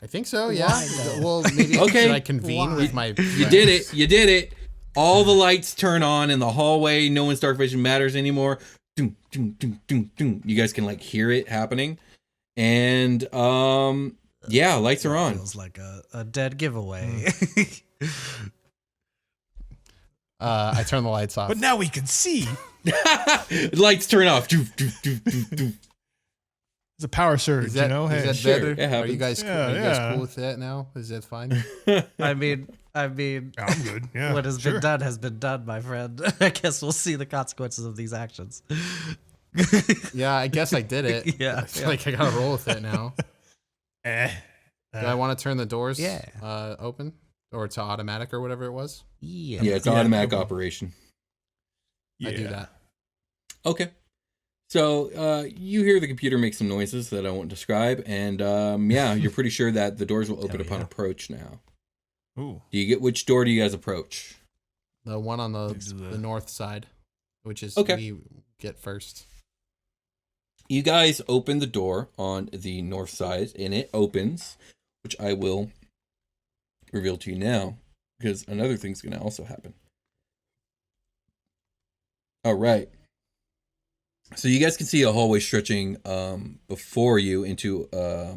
I think so, yeah. Well, maybe should I convene with my friends? You did it. All the lights turn on in the hallway. No one's dark vision matters anymore. Doom, doom, doom, doom, doom. You guys can like hear it happening. And yeah, lights are on. Feels like a dead giveaway. I turn the lights off. But now we can see. Lights turn off. It's a power surge, is that, Hey, is that sure, better? it happens. Are you guys cool with that now? Is that fine? I mean, I'm good. Yeah, what has been done has been done, my friend. I guess we'll see the consequences of these actions. Yeah, I guess I did it. Yeah, I feel like I gotta roll with it now. Do I want to turn the doors open or to automatic or whatever it was? Yeah, it's automatic operation. I do that. Okay. So you hear the computer make some noises that I won't describe, and you're pretty sure that the doors will open upon approach now. Ooh. Which door do you guys approach? The one on the north side, which is we get first. You guys open the door on the north side, and it opens, which I will reveal to you now, because another thing's going to also happen. All right. So you guys can see a hallway stretching before you into a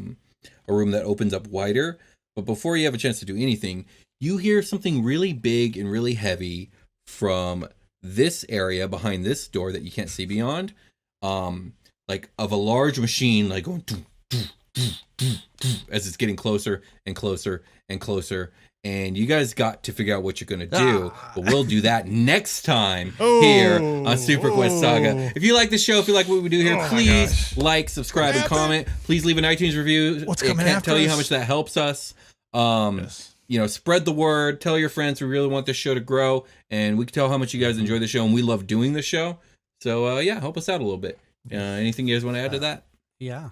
room that opens up wider. But before you have a chance to do anything, you hear something really big and really heavy from this area behind this door that you can't see beyond. Like of a large machine, like going as it's getting closer and closer and closer. And you guys got to figure out what you're going to do, but we'll do that next time here on SuperQuest Saga. If you like the show, if you like what we do here, please like, subscribe, and comment. Please leave an iTunes review. What's coming can't after tell you us? how much that helps us. Spread the word. Tell your friends. We really want this show to grow, and we can tell how much you guys enjoy the show, and we love doing the show. So, help us out a little bit. Anything you guys want to add to that? Yeah.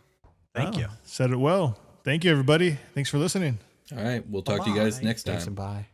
Thank you. Said it well. Thank you, everybody. Thanks for listening. All right. We'll talk to you guys next time. Thanks and bye.